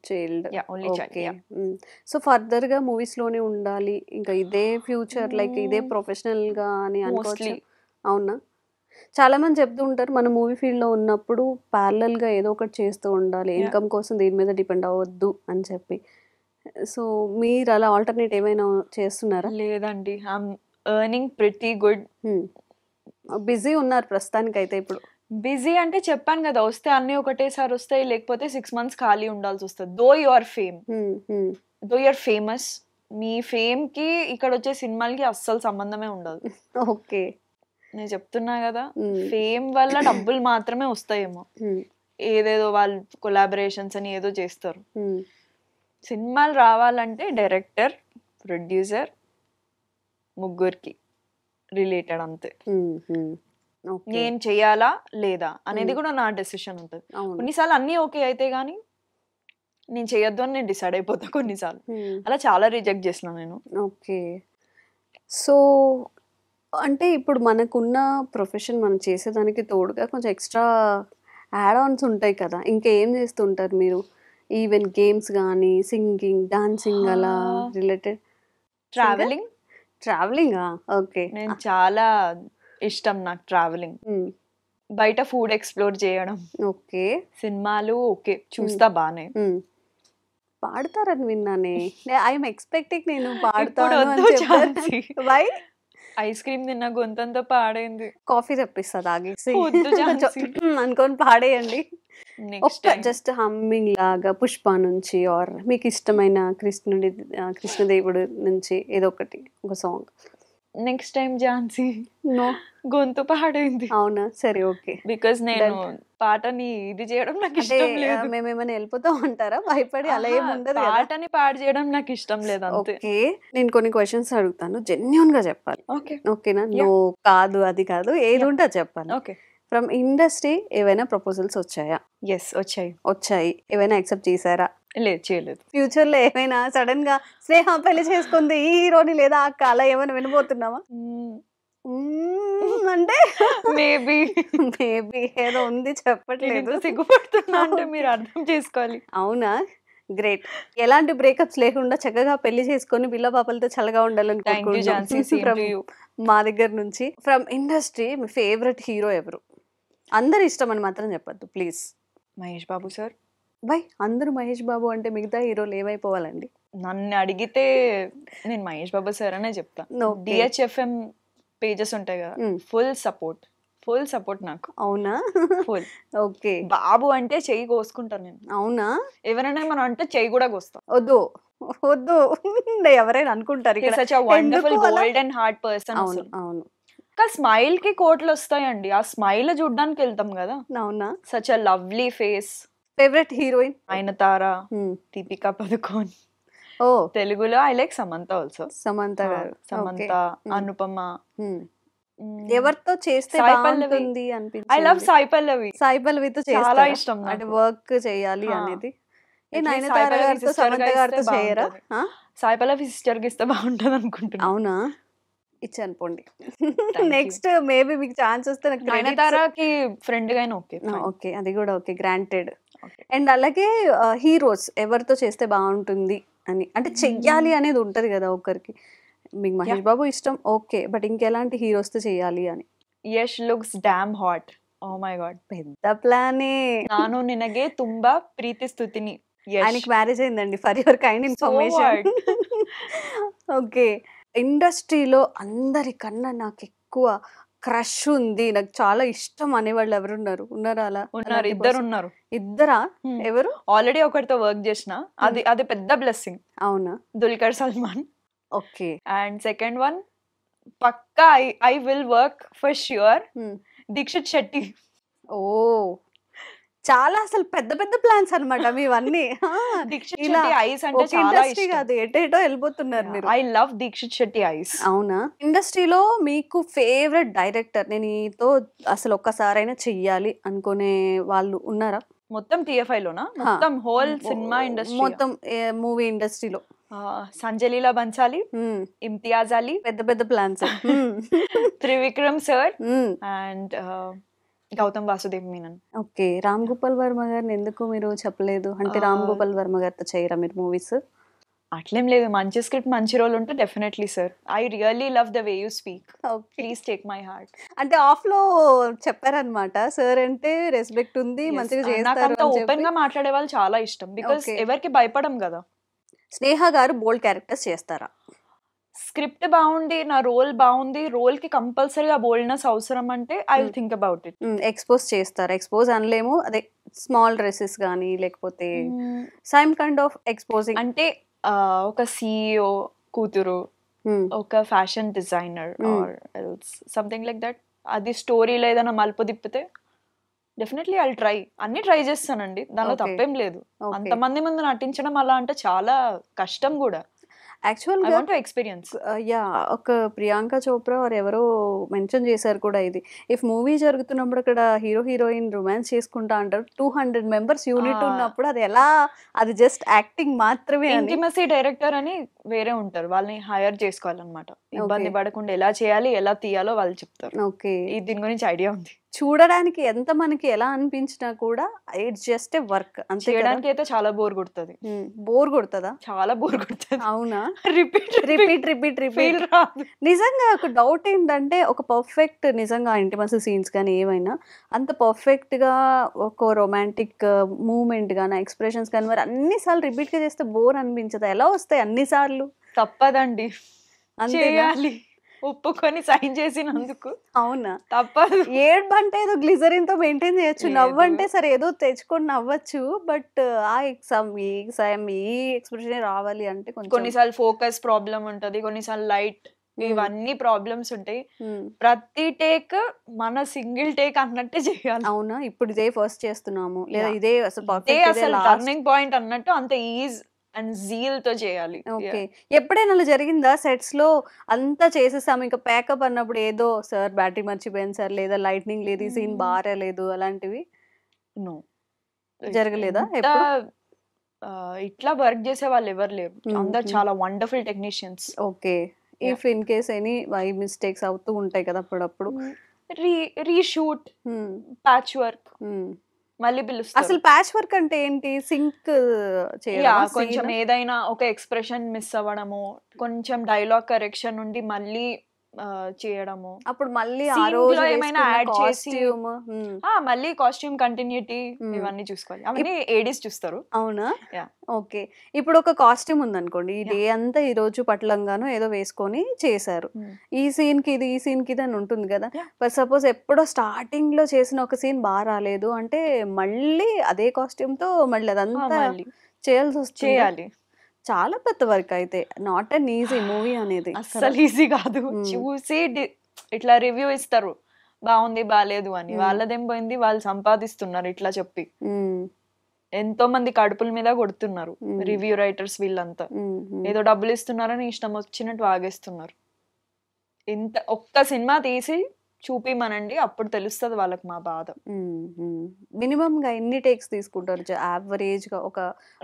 child. Only okay. So further గా మూవీస్ లోనే ఉండాలి, ఇంకా ఇదే ఫ్యూచర్, లైక్ ఇదే ప్రొఫెషనల్ గా అని అనుకోవచ్చు. మోస్ట్లీ. అవునా? చాలా మంది చెప్తూ ఉంటారు, మన మూవీ ఫీల్డ్ లో ఉన్నప్పుడు ప్యారలల్ గా ఏదో ఒకటి చేస్తూ ఉండాలి, ఇన్కమ్ కోసం దీని మీద డిపెండ్ అవ్వద్దు అని చెప్పి. సో మీరు అలా ఆల్టర్నేట్ ఏమైనా చేస్తున్నారా? లేదండి, I'm earning pretty good. Busy ఉన్నారు ప్రస్తుతానికి అయితే ఇప్పుడు? బిజీ అంటే చెప్పాను కదా, వస్తే అన్ని ఒకటేసారి వస్తాయి, లేకపోతే 6 months ఖాళీ ఉండాల్సి వస్తుంది. దో యు ఆర్ ఫేమస్, మీ ఫేమ్ కి ఇక్కడ వచ్చే సినిమాలకి అస్సలు సంబంధమే ఉండదు. ఓకే. నేను చెప్తున్నా కదా, ఫేమ్ వల్ల డబ్బులు మాత్రమే వస్తాయేమో, ఏదేదో వాళ్ళు కొలాబరేషన్స్ అని ఏదో చేస్తారు. సినిమాలు రావాలంటే డైరెక్టర్, ప్రొడ్యూసర్, ముగ్గురికి రిలేటెడ్ అంతే. నేను చెయ్యాలా లేదా అనేది కూడా నా డెసిషన్ ఉంటుంది. కొన్నిసార్లు అన్నీ ఓకే అయితే గానీ నేను చేయొద్దు అని నేను డిసైడ్ అయిపోతా కొన్నిసార్లు. అలా చాలా రిజెక్ట్ చేసిన నేను. ఓకే. సో అంటే ఇప్పుడు మనకున్న ప్రొఫెషన్ మనం చేసేదానికి తోడుగా కొంచెం ఎక్స్ట్రా యాడ్ ఆన్స్ ఉంటాయి కదా, ఇంకా ఏం చేస్తుంటారు మీరు? ఈవెన్ గేమ్స్ కానీ, సింగింగ్, డాన్సింగ్ అలా రిలేటెడ్? ట్రావెలింగ్. ఓకే. నేను చాలా ఇష్టం నాకు ట్రావెలింగ్, బయట ఫుడ్ ఎక్స్ప్లోర్ చేయడం. ఓకే. సినిమాలు ఓకే చూస్తా బానే. పాడతారని విన్నానే, ఐఎమ్ ఎక్స్పెక్టింగ్ నేను పాడతాను. వై? ఐస్ క్రీమ్ తిన్న గొంతంతా పాడైంది. కాఫీ తెప్పిస్తా తాగేసి అనుకొని పాడేయండి. జస్ట్ హమ్మింగ్ లాగా పుష్ప నుంచి, ఆర్ మీకు ఇష్టమైన కృష్ణదేవుడు నుంచి ఏదో ఒకటి, ఒక song. Next time Jhansi. No, గొంతు పాడైంది. అవునా? సరే, ఓకే. బికాస్ నేను పాటని ఇది చేయడం నాకు ఇష్టం లేదు. మేమేమైనా వెళ్ళిపోతాం అంటారా భయపడి? అలా ఏమి ఉండదు. పాటని పాడు చేయడం నాకు ఇష్టం లేదు అంతే. ఓకే. నేను కొన్ని క్వశ్చన్స్ అడుగుతాను, జెన్యూన్ గా చెప్పాలి. ఓకేనా? నో కాదు, అది కాదు, ఏది ఉంటే చెప్పాలి. ఓకే. ఫ్రమ్ ఇండస్ట్రీ ఏవైనా ప్రపోజల్స్ వచ్చాయా? ఎస్, వచ్చాయి. ఏమైనా యాక్సెప్ట్ చేశారా? లేదు, చేయలేదు. ఫ్యూచర్ లో ఏమైనా సడన్ గా స్నేహ పెళ్లి చేసుకుంది ఈ హీరోని లేదా అక్క అలా ఏమైనా వినబోతున్నావా? అంటే మేబీ ఏదో ఉంది, చెప్పట్లేదు. సిగ్గుపడుతున్నా అంటే మీరు అర్థం చేసుకోవాలి. అవునా? గ్రేట్. ఎలాంటి బ్రేకప్స్ లేకుండా చక్కగా పెళ్లి చేసుకొని పిల్ల పాపలతో చల్లగా ఉండాలని మా దగ్గర నుంచి. From industry me favourite hero ఎవరు? అందరు ఇష్టం అని మాత్రం చెప్పద్దు please. Mahesh Babu sir. By అందరూ మహేష్ బాబు అంటే మిగతా హీరోలు ఏమైపోవాలండి? నన్ను అడిగితే నేను మహేష్ బాబు సార్ అనే చెప్తాను. DHFM పేజెస్ ఉంటాయి కదా, ఫుల్ సపోర్ట్ నాకు. అవునా? ఫుల్. ఓకే. బాబు అంటే చెయ్యి కోసుకుంటాను నేను. అవునా? ఎవరైనా మనం అంటే చెయ్యి కూడా కోస్తాం. వద్దు ఎవరైనా అనుకుంటారు ఇక్కడ. Such a wonderful golden heart person. అవును. స్మైల్ కి కోట్లు వస్తాయండి, ఆ స్మైల్ చూడడానికి వెళ్తాం కదా. అవునా? Such a lovely face. Favourite heroine? Nayanthara, Deepika Padukone. ఓ, తెలుగులో I like Samantha also. Samantha garu. Samantha, Anupama. ఎవరితో చేస్తే బాగుంటుంది అనిపించింది? ఐ లవ్ సాయి పల్లవితో చాలా ఇష్టం, అంటే వర్క్ చేయాలి అనేది. నయనతార గారితో, సమంత గారితో చేయరా? సాయి పల్లవి సిస్టర్ కి ఇస్తే బాగుంటుంది అనుకుంటున్నా. అవునా? ఇచ్చాను పోండి. నెక్స్ట్ మేబీ మీకు ఛాన్స్ వస్తే నయనతారకి ఫ్రెండ్ గానే ఓకే. ఓకే, అది కూడా ఓకే, గ్రాంటెడ్. అండ్ అలాగే హీరోస్ ఎవరితో చేస్తే బాగుంటుంది అని, అంటే చెయ్యాలి అనేది ఉంటది కదా ఒకరికి. మీకు మహేష్ బాబు ఇష్టం, ఓకే, బట్ ఇంకెలాంటి హీరోస్ తో చేయాలి అని? Yash looks damn hot. Oh my god, పెద్ద ప్లానే. నాను నినగే తుంబా ప్రీతి స్తుతిని. ఆయనకి మ్యారేజ్ అయిందండి, for your kind information. Okay. ఇండస్ట్రీలో అందరికన్నా నాకు ఎక్కువ క్రష్ ఉంది, నాకు చాలా ఇష్టం అనేవాళ్ళు ఎవరున్నారు? ఉన్నారా? అలా ఉన్నారు, ఇద్దరు ఉన్నారు. ఇద్దరా? ఎవరు? ఆల్రెడీ ఒకరితో వర్క్ చేసిన, అది పెద్ద బ్లెస్సింగ్. అవునా? Dulquer Salmaan. Okay. And second one పక్కా I will work for sure, Deekshith Shetty. ఓ, చాలా అసలు పెద్ద పెద్ద ప్లాన్స్ అన్నమాట మీవన్నీ. దీక్షిత్ శెట్టి ఐస్ అంటే చాలా ఇష్టం. కాదు, ఎటేటో వెళ్ళిపోతున్నారు మీరు. I love Dikshit Shetty eyes. అవునా? ఇండస్ట్రీలో మీకు ఫేవరెట్ డైరెక్టర్, నేను ఈతో అసలు ఒక్కసారైనా చెయ్యాలి అనుకునే వాళ్ళు ఉన్నారా? మొత్తం TFI లోనా? మొత్తం హోల్ సినిమా ఇండస్ట్రీ, మొత్తం మూవీ ఇండస్ట్రీలో సంజయ్ లీలా బన్సాలి, మ్మ్. ఇమ్తియాజ్ అలీ, పెద్ద పెద్ద plans. Trivikram sir and Gautham Vasudev Menon. Okay, Ram Gopal Varma గారిని ఎందుకు మీరు చెప్పలేదు? అంటే రామ్ గోపాల్ వర్మ గారితో చేయరా మీరు మూవీస్? అట్లేం లేదు, మంచి స్క్రిప్ట్ మంచి రోల్ ఉంటే definitely sir. I really love the way you speak, please take my heart. అంటే ఆఫ్ లో చెప్పారనమాట, సార్ అంటే రెస్పెక్ట్ ఉంది, మంచిగా నాకు చేస్తారు అంత అని ఓపెన్ గా చెప్పి. మాట్లాడే వాళ్ళు చాలా ఇష్టం, బికాస్ Okay. ఎవరికి భయపడం కదా. స్నేహ గారు బోల్డ్ క్యారెక్టర్స్ చేస్తారా? స్క్రిప్ట్ బాగుంది, నా రోల్ బాగుంది, రోల్ కి కంపల్సరీగా బోల్డ్నెస్ అవసరం అంటే I will think about it. Expose చేస్తారు, ఎక్స్పోజ్ అనలేము, అదే స్మాల్ డ్రెస్సెస్ కానీ లేకపోతే సైమ్ కైండ్ ఆఫ్ ఎక్స్పోజింగ్. అంటే ఒక సిఇఓ కూతురు, ఒక fashion designer or else something like that, అది స్టోరీలో ఏదైనా మలుపు తిప్పితే డెఫినెట్లీ ఐ ట్రై. అన్ని ట్రై చేస్తానండి, దానిలో Okay. తప్పేం లేదు. అంతమంది ముందు నటించడం అలా అంటే చాలా కష్టం కూడా. ఐ యాక్చువల్గా వాంట్ టు ఎక్స్పీరియన్స్. యా, ఒక ప్రియాంక చోప్రా వారు ఎవరో మెన్షన్ చేశారు కూడా ఇది. ఇఫ్ మూవీ జరుగుతున్నప్పుడు అక్కడ హీరో హీరోయిన్ రొమాన్స్ చేసుకుంటా అంటారు, 200 మెంబర్స్ యూనిట్ ఉన్నప్పుడు అది ఎలా, అది జస్ట్ యాక్టింగ్ మాత్రమే అని. ఇంటిమసీ డైరెక్టర్ అని వేరే ఉంటారు, వాళ్ళని హైర్ చేసుకోవాలన్నమాట. ఇబ్బంది పడకుండా ఎలా చేయాలి, ఎలా తీయాలో వాళ్ళు చెప్తారు. ఓకే, దీని గురించి ఐడియా ఉంది. చూడడానికి ఎంత మనకి ఎలా అనిపించినా కూడా ఇట్స్ జస్ట్ ఏ వర్క్ అంతే. చేయడానికి అయితే చాలా బోర్ కొడుతుంది, బోర్ కొడుతుందా? చాలా బోర్ కొడుతుంది. అవునా? Repeat repeat repeat repeat. నిజంగా ఒక డౌట్ ఏంటంటే, ఒక పర్ఫెక్ట్ నిజంగా ఇంటిమసీ సీన్స్ కానీ ఏమైనా అంత పర్ఫెక్ట్ గా ఒక రొమాంటిక్ మూమెంట్ కానీ ఎక్స్ప్రెషన్స్ కానీ మరి అన్నిసార్లు రిపీట్ గా చేస్తే బోర్ అనిపించదా? ఎలా వస్తాయి అన్నిసార్లు? తప్పదండి, అంతేనా? చేయాలి, ఒప్పుకొని సైన్ చేసినందుకు. అవునా? తప్పదు. ఏడ్ అంటే ఏదో గ్లిజరిన్ తో మెయింటైన్ చేయొచ్చు, లేదు. నవ్వు అంటే సరే ఏదో తెచ్చుకొని నవ్వచ్చు, బట్ ఆ ఎగ్జామ్ ఈ ఎక్స్ప్రెషన్ రావాలి అంటే కొంచెం. కొన్నిసార్లు ఫోకస్ ప్రాబ్లం ఉంటది, కొన్నిసార్లు లైట్, ఇవన్నీ ప్రాబ్లమ్స్ ఉంటాయి. ప్రతి టేక్ మన సింగిల్ టేక్ అన్నట్టే చేయాలి. అవునా? ఇప్పుడు ఇదే ఫస్ట్ చేస్తున్నాము లేదా Yeah. ఇదే అసలు ఇదే పర్ఫెక్ట్ అసలు టర్నింగ్ పాయింట్ అన్నట్టు అంత ఈజ్ అండ్ జీల్ తో చేయాలి. ఓకే, ఎప్పుడైనా అలా జరిగిందా సెట్స్ లో అంతా చేసేసాము ఇంకా ప్యాకప్ అన్నప్పుడు ఏదో సార్ బ్యాటరీ మర్చిపోయాను సార్, లేదా లైట్నింగ్ లేదు, ఈ సీన్ బాగా లేదు, అలాంటివి నో జరగలేదా ఎప్పుడు? ఇట్లా వర్క్ చేసే వాళ్ళు ఎవరు లేరు, అందరు చాలా wonderful technicians. Okay, if in case any mistakes అవుతూ ఉంటాయి కదా అప్పుడప్పుడు. రీషూట్, ప్యాచ్ వర్క్, మళ్ళీ పిలుస్తారు. అసలు ప్యాచ్ వర్క్ అంటే ఏంటి? సింక్ చేయడం, కొంచెం ఏదైనా ఒక ఎక్స్ప్రెషన్ మిస్ అవ్వడము, కొంచెం డైలాగ్ కరెక్షన్ నుండి మళ్ళీ చేయడము, అప్పుడు మళ్ళీ ఆ Scene రోజు లో ఏమైనా యాడ్ చేసి కాస్ట్యూమ్. మళ్ళీ కాస్ట్యూమ్ కంటిన్యూటీ ఇవన్నీ చూసుకోవాలి, అవన్నీ ఏడీస్ చూస్తారు. అవునా? Yeah. ఓకే, ఇప్పుడు ఒక కాస్ట్యూమ్ ఉందనుకోండి, ఈ డే అంతా ఈ రోజు పట్లంగాను ఏదో వేసుకొని చేశారు, ఈ సీన్ కి ఇది, ఈ సీన్ కి ఇది అని ఉంటుంది కదా. బట్ సపోజ్ ఎప్పుడో స్టార్టింగ్ లో చేసిన ఒక సీన్ బాగా రాలేదు అంటే మళ్ళీ అదే కాస్ట్యూమ్ తో మళ్ళీ అదంతా మళ్ళీ చేయాల్సి వస్తుంది. చేయాలి. చాలా పెద్ద వర్క్ అయితే, నాట్ అన్ ఈజీ మూవీ అనేది. అస్సలు ఈజీ కాదు. చూసి ఇట్లా రివ్యూ ఇస్తారు, బాగుంది బాగాలేదు అని. వాళ్ళదేం పోయింది, వాళ్ళు సంపాదిస్తున్నారు ఇట్లా చెప్పి. ఎంతో మంది కడుపుల మీద కొడుతున్నారు రివ్యూ రైటర్స్ వీళ్ళంతా. ఏదో డబ్బులు ఇస్తున్నారని ఇష్టం వచ్చినట్టు వాగేస్తున్నారు. ఒక్క సినిమా తీసి చూపిమనండి, అప్పుడు తెలుస్తుంది వాళ్ళకి మా బాధ. మినిమం గా ఎన్ని టేక్స్ తీసుకుంటారు యావరేజ్ గా? ఒక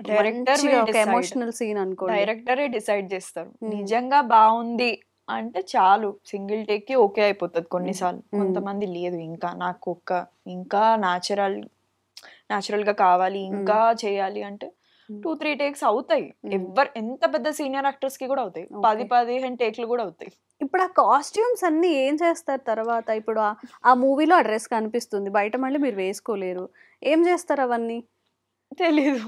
డైరెక్టర్ ఎమోషనల్ సీన్ అనుకోండి, డైరెక్టరే డిసైడ్ చేస్తారు. నిజంగా బాగుంది అంటే చాలు, సింగిల్ టేక్ కి ఓకే అయిపోతుంది కొన్నిసార్లు. కొంతమంది లేదు, ఇంకా నాకు ఇంకా న్యాచురల్ గా కావాలి, ఇంకా చేయాలి అంటే 2-3 టేక్స్ అవుతాయి. ఎంత పెద్ద సీనియర్ యాక్టర్స్ కి కూడా అవుతాయి, 10-15 టేక్లు కూడా అవుతాయి. ఇప్పుడు ఆ కాస్ట్యూమ్స్ అన్ని ఏం చేస్తారు తర్వాత? ఇప్పుడు ఆ మూవీలో ఆ డ్రెస్ కనిపిస్తుంది, బయట మళ్ళీ మీరు వేసుకోలేరు, ఏం చేస్తారు అవన్నీ? తెలీదు,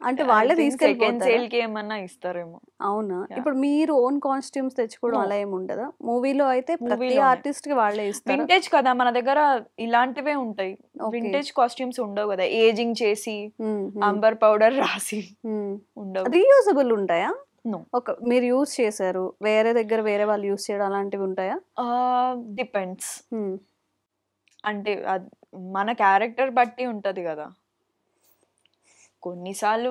అంటే వాళ్ళే తీసుకెళ్ళిపోతారా? సేల్ కి ఏమన్నా ఇస్తారేమో. అవునా? ఇప్పుడు మీరు ఓన్ కాస్ట్యూమ్స్ తెచ్చుకోవడం అలా ఏమి ఉండదా? మూవీలో అయితే ప్రతి ఆర్టిస్ట్ కి వాళ్ళే ఇస్తారు. వింటేజ్ కదా మన దగ్గర, ఇలాంటివే ఉంటాయి. వింటేజ్ కాస్ట్యూమ్స్ ఉండవు కదా, ఏజింగ్ చేసి అంబర్ పౌడర్ రాసి ఉండవు. రీయూజబుల్ ఉంటాయా? మీరు యూజ్ చేశారు, వేరే దగ్గర వేరే వాళ్ళు యూజ్ చేయడం అలాంటివి ఉంటాయా? డిపెండ్స్, అంటే మన క్యారెక్టర్ బట్టి ఉంటది కదా. కొన్నిసార్లు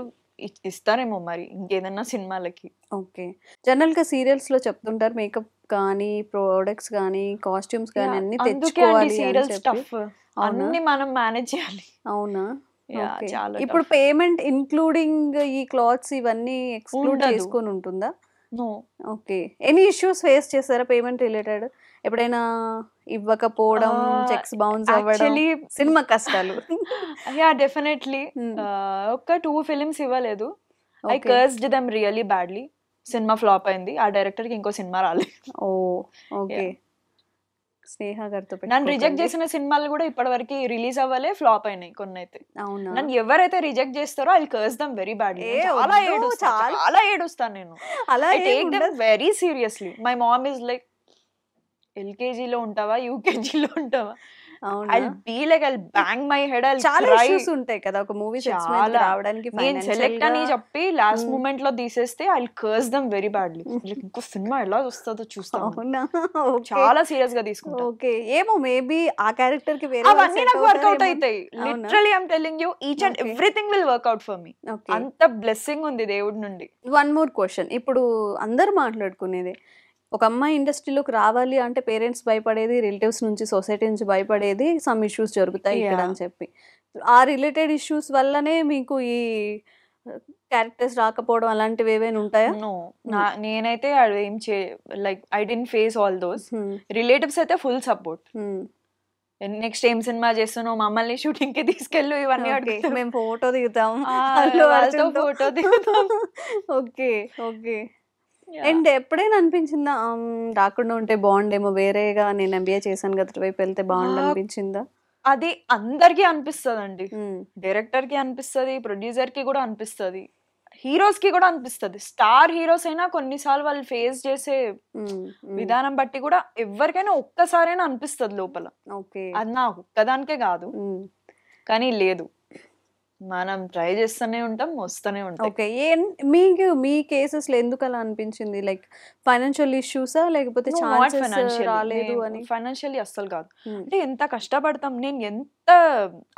ఇస్తారేమో మరి ఇంకేదన్నా సినిమాలకి. ఓకే, జనరల్ గా సీరియల్స్ లో చెప్తుంటారు మేకప్ కానీ ప్రొడక్ట్స్ కానీ కాస్ట్యూమ్స్ కానీ అన్ని తెచ్చుకోవాలి అని చెప్పి. అన్ని మనం మేనేజ్ చేయాలి. అవునా? Okay. చాలా ఇప్పుడు పేమెంట్ ఇన్క్లూడింగ్ ఈ క్లాత్స్ ఇవన్నీ ఎక్స్క్లూడ్ ఉండదు. చేసుకొని ఉంటుందా? No. Okay. Any issues face చేశారా పేమెంట్ రిలేటెడ్? ఎప్పుడైనా ఇవ్వకపోవడం, చెక్స్ బౌన్స్ అవ్వడం, యాక్చువల్లీ సినిమా కష్టాలు? డెఫినెట్లీ ఒక 2 ఫిలిమ్స్ ఇవ్వలేదు. I Okay. Cursed them really badly. Cinema flop అయింది. ఆ డైరెక్టర్ కి ఇంకో సినిమా రాలేదు. ఓ ఓకే. స్నేహ గారితో నన్ను రిజెక్ట్ పెట్టుకోకండి. చేసిన సినిమాలు కూడా ఇప్పటివరకు రిలీజ్ అవ్వలే, ఫ్లాప్ అయినాయి కొన్ని అయితే. అవునా? నన్ను ఎవరైతే రిజెక్ట్ చేస్తారో I curse them very badly. ఏ చాలా వద్దు, ఏడుస్తా, చాలా. చాలా ఏడుస్తాను నేను. అలా ఐ ఏం టేక్ దెమ్ ఉండదు. Very seriously. My mom is like, ఎల్కేజీలో ఉంటావా యూకేజీలో ఉంటావా? అవునా? I be like I bang my head, I చాలా క్రై. ఇష్యూస్ ఉంటాయి కదా ఒక మూవీ సెట్స్ మీద చాలా. రావడానికి. నేను సెలెక్ట్ అని చెప్పి లాస్ట్ మూమెంట్ లో తీసేస్తే I curse them very badly. ఇంకో సినిమా ఎలా వస్తుందో చూస్తాను. అవునా? ఓకే. చాలా సీరియస్ గా తీసుకుంటా. ఓకే. ఏమో మేబీ ఆ క్యారెక్టర్ కి వేరే అవన్నీ నాకు వర్కౌట్ అవుతాయి. అవునా? Literally I'm telling you, each and Okay. Everything will work out for me. Okay. అంత బ్లెస్సింగ్ ఉంది దేవుడి నుండి. One more question. ఇప్పుడు అందరు మాట్లాడుకునేది, ఒక అమ్మాయి ఇండస్ట్రీలోకి రావాలి అంటే పేరెంట్స్ భయపడేది, రిలేటివ్స్ నుంచి, సొసైటీ నుంచి భయపడేది, సమ్ ఇష్యూస్ జరుగుతాయి ఇక్కడ Yeah. అని చెప్పి. ఆ రిలేటెడ్ ఇష్యూస్ వల్లనే మీకు ఈ క్యారెక్టర్స్ రాకపోవడం అలాంటివి ఏవైనా ఉంటాయా? నో, నేనైతే ఏం like I don't face all those. Hmm. Relatives అయితే ఫుల్ సపోర్ట్. Hmm. నెక్స్ట్ ఏం సినిమా చేస్తున్నావు, మమ్మల్ని షూటింగ్ కి తీసుకెళ్ళు, ఇవన్నీ Okay. అడుగుతారు. మేము ఫోటో దిగుతాం ఆ, అల్లు వాళ్ళతో అర్జున్తో. photo దిగుతాం. ఓకే. ఓకే. Yeah. అండ్ ఎప్పుడైనా అనిపించిందా రాకుండా ఉంటే బాగుండేమో, వేరేగా నేను ఎంబీఏ చేశాను కదా వైపు వెళ్తే బాగుండు అనిపించిందా? అది అందరికి అనిపిస్తదండి. Hmm. డైరెక్టర్ కి అనిపిస్తది, ప్రొడ్యూసర్ కి కూడా అనిపిస్తది, హీరోస్ కి కూడా అనిపిస్తది. స్టార్ హీరోస్ అయినా కొన్నిసార్లు వాళ్ళు ఫేస్ చేసే Hmm. Hmm. విధానం బట్టి కూడా ఎవరికైనా ఒక్కసారైనా అనిపిస్తది లోపల. ఓకే. అది నా ఒక్కదానికే కాదు, Hmm. కానీ లేదు, మనం ట్రై చేస్తూనే ఉంటాం, వస్తూనే ఉంటాం. ఓకే. మీకు మీ కేసెస్ లో ఎందుకు అలా అనిపించింది? లైక్ ఫైనాన్షియల్ ఇష్యూసా, లేకపోతే ఛాన్సెస్ రాలేదు అని? ఫైనాన్షియలీ అస్సలు కాదు. Hmm. అంటే ఎంత కష్టపడతాం. నేను ఎంత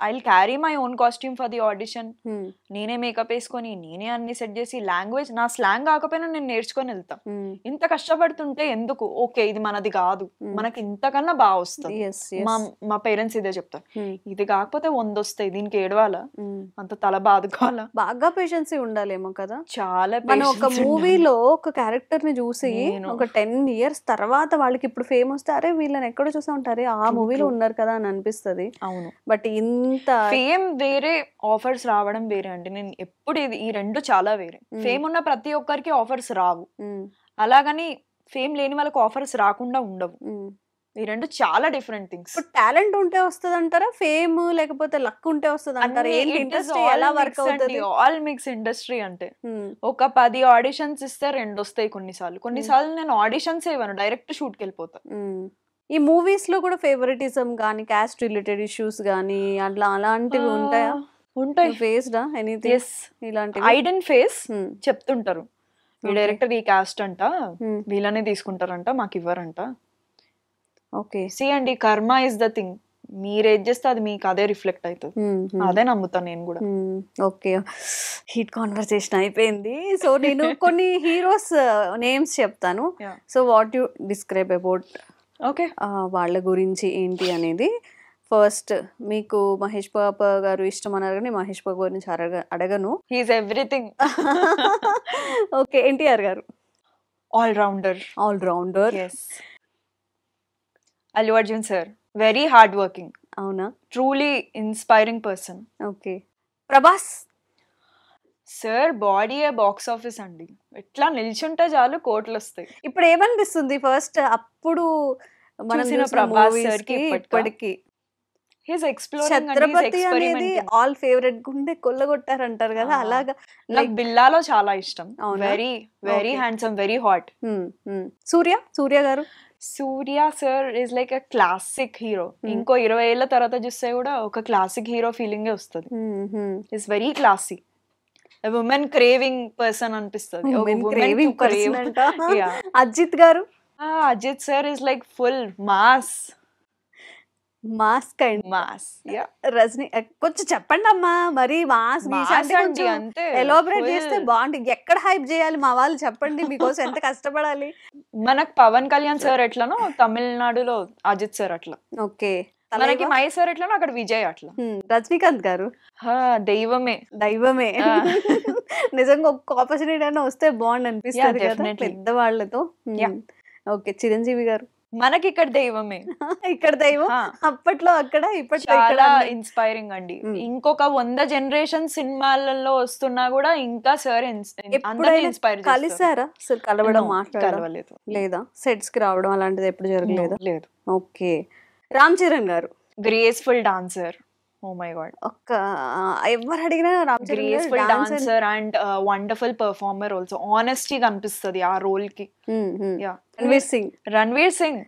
I carry my own costume for the audition. Hmm. నేనే మేకప్ వేసుకొని, నేనే అన్ని సెట్ చేసి, లాంగ్వేజ్ నా స్లాంగ్ కాకపోయినా నేను నేర్చుకొని వెళ్తాం. Hmm. ఇంత కష్టపడుతుంటే ఎందుకు, ఓకే ఇది మనది కాదు, Hmm. మనకి ఇంతకన్నా బాగా వస్తుంది. Yes, మా yes. మా పేరెంట్స్ ఇదే చెప్తారు, Hmm. ఇది కాకపోతే 100 వస్తాయి, దీనికి ఏడవాలా, Hmm. అంత తల బాదుకోవాలా. బాగా పేషెన్సీ ఉండాలేమో కదా. చాలా మనం ఒక patience ఉండాలి. మూవీలో ఒక క్యారెక్టర్ ని చూసి నేను- ఒక 10 years తర్వాత వాళ్ళకి ఇప్పుడు ఫేమ్ వస్తే అరే వీళ్ళని ఎక్కడో చూసా ఉంటారే ఆ True, మూవీలో true. ఉన్నారు కదా అని అనిపిస్తది. అవును. బట్ ఇంత ఫేమ్ వేరే, ఆఫర్స్ రావడం వేరే అండి. నేను ఎప్పుడు ఈ రెండు చాలా వేరే. ఫేమ్ ఉన్న ప్రతి ఒక్కరికి ఆఫర్స్ రావు, ఉమ్, అలాగని ఫేమ్ లేని వాళ్ళకి ఆఫర్స్ రాకుండా ఉండవు. ఉమ్. ఈ రెండు చాలా డిఫరెంట్ థింగ్స్. ఇప్పుడు టాలెంట్ ఉంటే వస్తుంది అంటారా, ఫేమ్ లేకపోతే లక్ ఉంటే వస్తుంది అంటారా? ఏంటి ఇండస్ట్రీ ఎలా వర్క్ అవుతుంది? ఆల్ మిక్స్ ఇండస్ట్రీ అంటే ఉమ్, ఒక 10 ఆడిషన్స్ ఇస్తే 2 వస్తాయి. కొన్నిసార్లు నేను ఆడిషన్స్ ఇవ్వను, డైరెక్ట్ షూట్కి వెళ్ళిపోతా. ఉమ్. ఈ మూవీస్ లో కూడా ఫేవరెటిజం గానీ, క్యాస్ట్ రిలేటెడ్ ఇష్యూస్ గానీ అలాంటివి ఉంటాయా? ఉంటాయి. ఫేస్డా ఎనీథింగ్ ఎస్, ఇలాంటివి? ఐడెన్ ఫేస్ ఉమ్, చెప్తుంటారు, ఈ Okay. డైరెక్టర్ ఈ కాస్ట్ అంట, ఉమ్, వీళ్ళనే తీసుకుంటారంట, మాకు ఇవ్వరంట. ఓకే. సి అండి, కర్మ ఇస్ ద థింగ్. మీరు ఏది చేస్తే అది మీకు అదే రిఫ్లెక్ట్ అవుతుంది. ఉమ్, ఉమ్. అదే నమ్ముతాను నేను కూడా. ఓకే. హీట్ కాన్వర్సేషన్ అయిపోయింది. సో నేను కొన్ని హీరోస్ నేమ్స్ చెప్తాను. Yeah. So what you describe about okay. వాళ్ళ గురించి ఏంటి అనేది. ఫస్ట్ మీకు మహేష్ బాబు గారు ఇష్టం అన్నారు కానీ మహేష్ బాబు గురించి అడగను. He's everything. Okay. NTR garu all rounder. All rounder. Yes. Allu Arjun sir, very hard working, అవునా? Truly inspiring person. Okay. Prabhas sir body box office అండి, ఎట్లా నిల్చుంటే చాలు కోట్లు వస్తాయి. ఇప్పుడు ఏమనిపిస్తుంది ఫస్ట్ అప్పుడు మనం చూసిన చూసిన ప్రభాస్ movies sir కి కి ఇప్పటికా? ఇప్పటికి? He's exploring and he's Chhatrapati అనేది ఎక్స్పెరిమెంటింగ్. ఆల్ ఫేవరెట్, గుండె కొల్లగొట్టారంటారు కదా Ah. అలాగా. నాకు బిల్లాలో చాలా ఇష్టం. అవునా? Very very Okay. Handsome, very hot. Suriya garu Suriya sir is like a classic hero. ఇంకో 20 ఏళ్ల తర్వాత చూస్తే కూడా ఒక క్లాసిక్ హీరో ఫీలింగే వస్తుంది. Is very classy, women craving person అనిపిస్తుంది. అజిత్ గారు Ajith sir is like full mass. Mass kind. Mass. Rajini కొంచెం చెప్పండి అమ్మా, మరి మాస్ అంతే ఎలాబరేట్ చేస్తే బాగుంటుంది. ఎక్కడ హైప్ చేయాలి మా వాళ్ళు చెప్పండి, మీకోసం ఎంత కష్టపడాలి. మనకు పవన్ కళ్యాణ్ సార్ ఎట్లనో తమిళనాడులో అజిత్ సార్ అట్లా. ఓకే. మనకి మహేశ్వర్ ఎట్లా అక్కడ విజయ్ అట్లా. రజనీకాంత్ గారు దైవమే దైవమే. నిజంగా ఒక్క ఆపర్చునిటీ అయినా వస్తే బాగుండు అనిపిస్తుంది కదా definitely. పెద్దవాళ్ళతో. ఓకే, చిరంజీవి గారు మనకి ఇక్కడ దైవమే. ఇక్కడ దైవం, అప్పట్లో అక్కడ, ఇప్పట్లో ఇక్కడ. చాలా ఇన్స్పైరింగ్ అండి. ఇంకొక 100 జనరేషన్ సినిమాలలో వస్తున్నా కూడా ఇంకా సార్ ఇన్స్పైర్ కలిసారా? అసలు కలవడం, మాట్లాడడం కలవలేదు. లేదా? సెట్స్ కి రావడం అలాంటిది ఎప్పుడు జరగలేదు? లేదు. Okay. Ram Charan garu graceful dancer. Oh my god, ఒక్క ఎవరు అడిగినా Ram Charan graceful dancer and wonderful performer also. Honesty కనిపిస్తుంది ఆ రోల్ కి. Ranveer Singh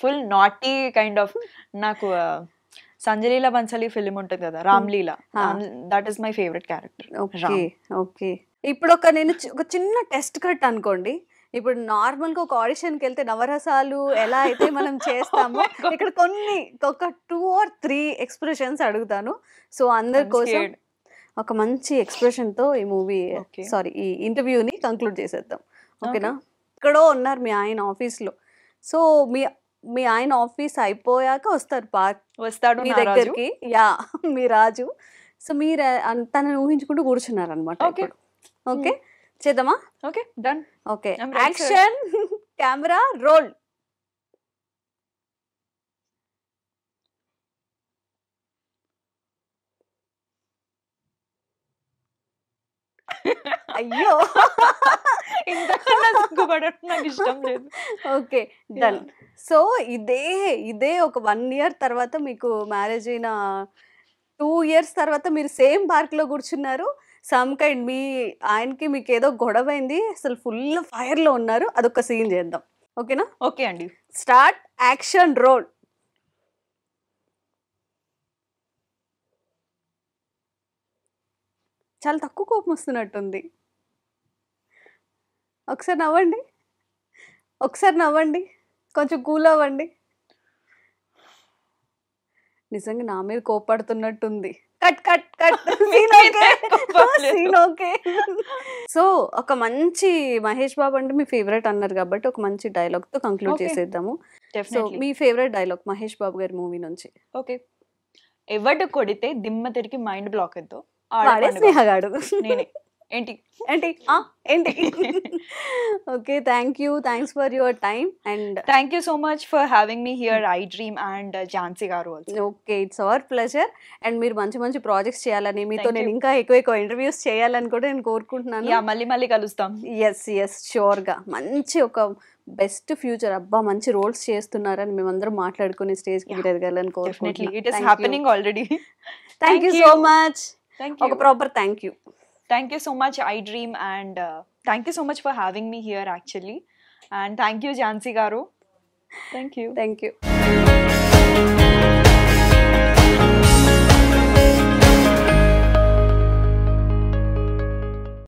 full naughty kind of. నాకు సంజలీలా బన్సలి ఫిలిం ఉంటుంది కదా, Ramleela, that is my favourite character. Okay okay. ఇప్పుడు నేను ఒక చిన్న టెస్ట్ కట్ అనుకోండి. ఇప్పుడు నార్మల్ గా ఒక ఆడిషన్ కి వెళ్తే నవరసాలు ఎలా అయితే మనం చేస్తామో ఇక్కడ ఒక 2 or 3 ఎక్స్ప్రెషన్స్ అడుగుతాను. సో అందరి కోసం ఒక మంచి ఎక్స్ప్రెషన్ తో ఈ మూవీ ఈ ఇంటర్వ్యూని కంక్లూడ్ చేసేద్దాం. ఓకేనా? ఎక్కడో ఉన్నారు మీ ఆయన ఆఫీస్ లో. సో మీ ఆయన ఆఫీస్ అయిపోయాక వస్తాడు మీ దగ్గరికి. మీ రాజు. సో మీరు తనని ఊహించుకుంటూ కూర్చున్నారు అనమాట. ఓకే, చేద్దామా? Okay, done. Okay, action, camera, roll. అయ్యో, నాకు ఇష్టం లేదు. Okay, done. సో ఇదే ఒక 1 year తర్వాత మీకు మ్యారేజ్ అయిన 2 years తర్వాత మీరు సేమ్ పార్క్ లో కూర్చున్నారు. సమ్ కైండ్ మీ ఆయనకి మీకు ఏదో గొడవ అయింది, అసలు ఫుల్ ఫైర్ లో ఉన్నారు. అదొక సీన్ చేద్దాం. ఓకేనా? ఓకే అండి. Start, action, roll. చాలా తక్కువ కోపం వస్తున్నట్టుంది. ఒకసారి నవ్వండి, కొంచెం కూల్ అవ్వండి. నిజంగా నా మీద కోపడుతున్నట్టుంది. Cut cut cut. Scene okay. So ఒక మంచి మహేష్ బాబు అంటే మీ ఫేవరెట్ అన్నారు కాబట్టి ఒక మంచి డైలాగ్ తో కంక్లూడ్ చేసేద్దాము. సో మీ ఫేవరెట్ డైలాగ్ మహేష్ బాబు గారి మూవీ నుంచి. ఓకే. ఎవడు కొడితే దిమ్మ తిరిగి మైండ్ బ్లాక్ అవుతో స్నేహగాడు. నేనే. ఏంటి okay, thanks for your time and thank you so much for having me here I dream and Jhansi garu also. Okay, it's our pleasure. And మీరు మంచి ప్రాజెక్ట్స్ చేయాలని, మీతో నేను ఇంకా ఎక్కువ ఇంటర్వ్యూస్ చేయాలని కూడా నేను కోరుకుంటున్నాను. మళ్ళీ కలుస్తాం. ఎస్ షూర్ గా. మంచి ఒక బెస్ట్ ఫ్యూచర్, అబ్బా మంచి రోల్స్ చేస్తున్నారని మేమందరం మాట్లాడుకునే స్టేజ్ కి ఎదగాలని కోరుకుంటున్నాను. It is happening already. Thank you so much. ఒక proper thank you. Thank you so much, I Dream, and thank you so much for having me here actually. And thank you, Jhansi Garu. Thank you.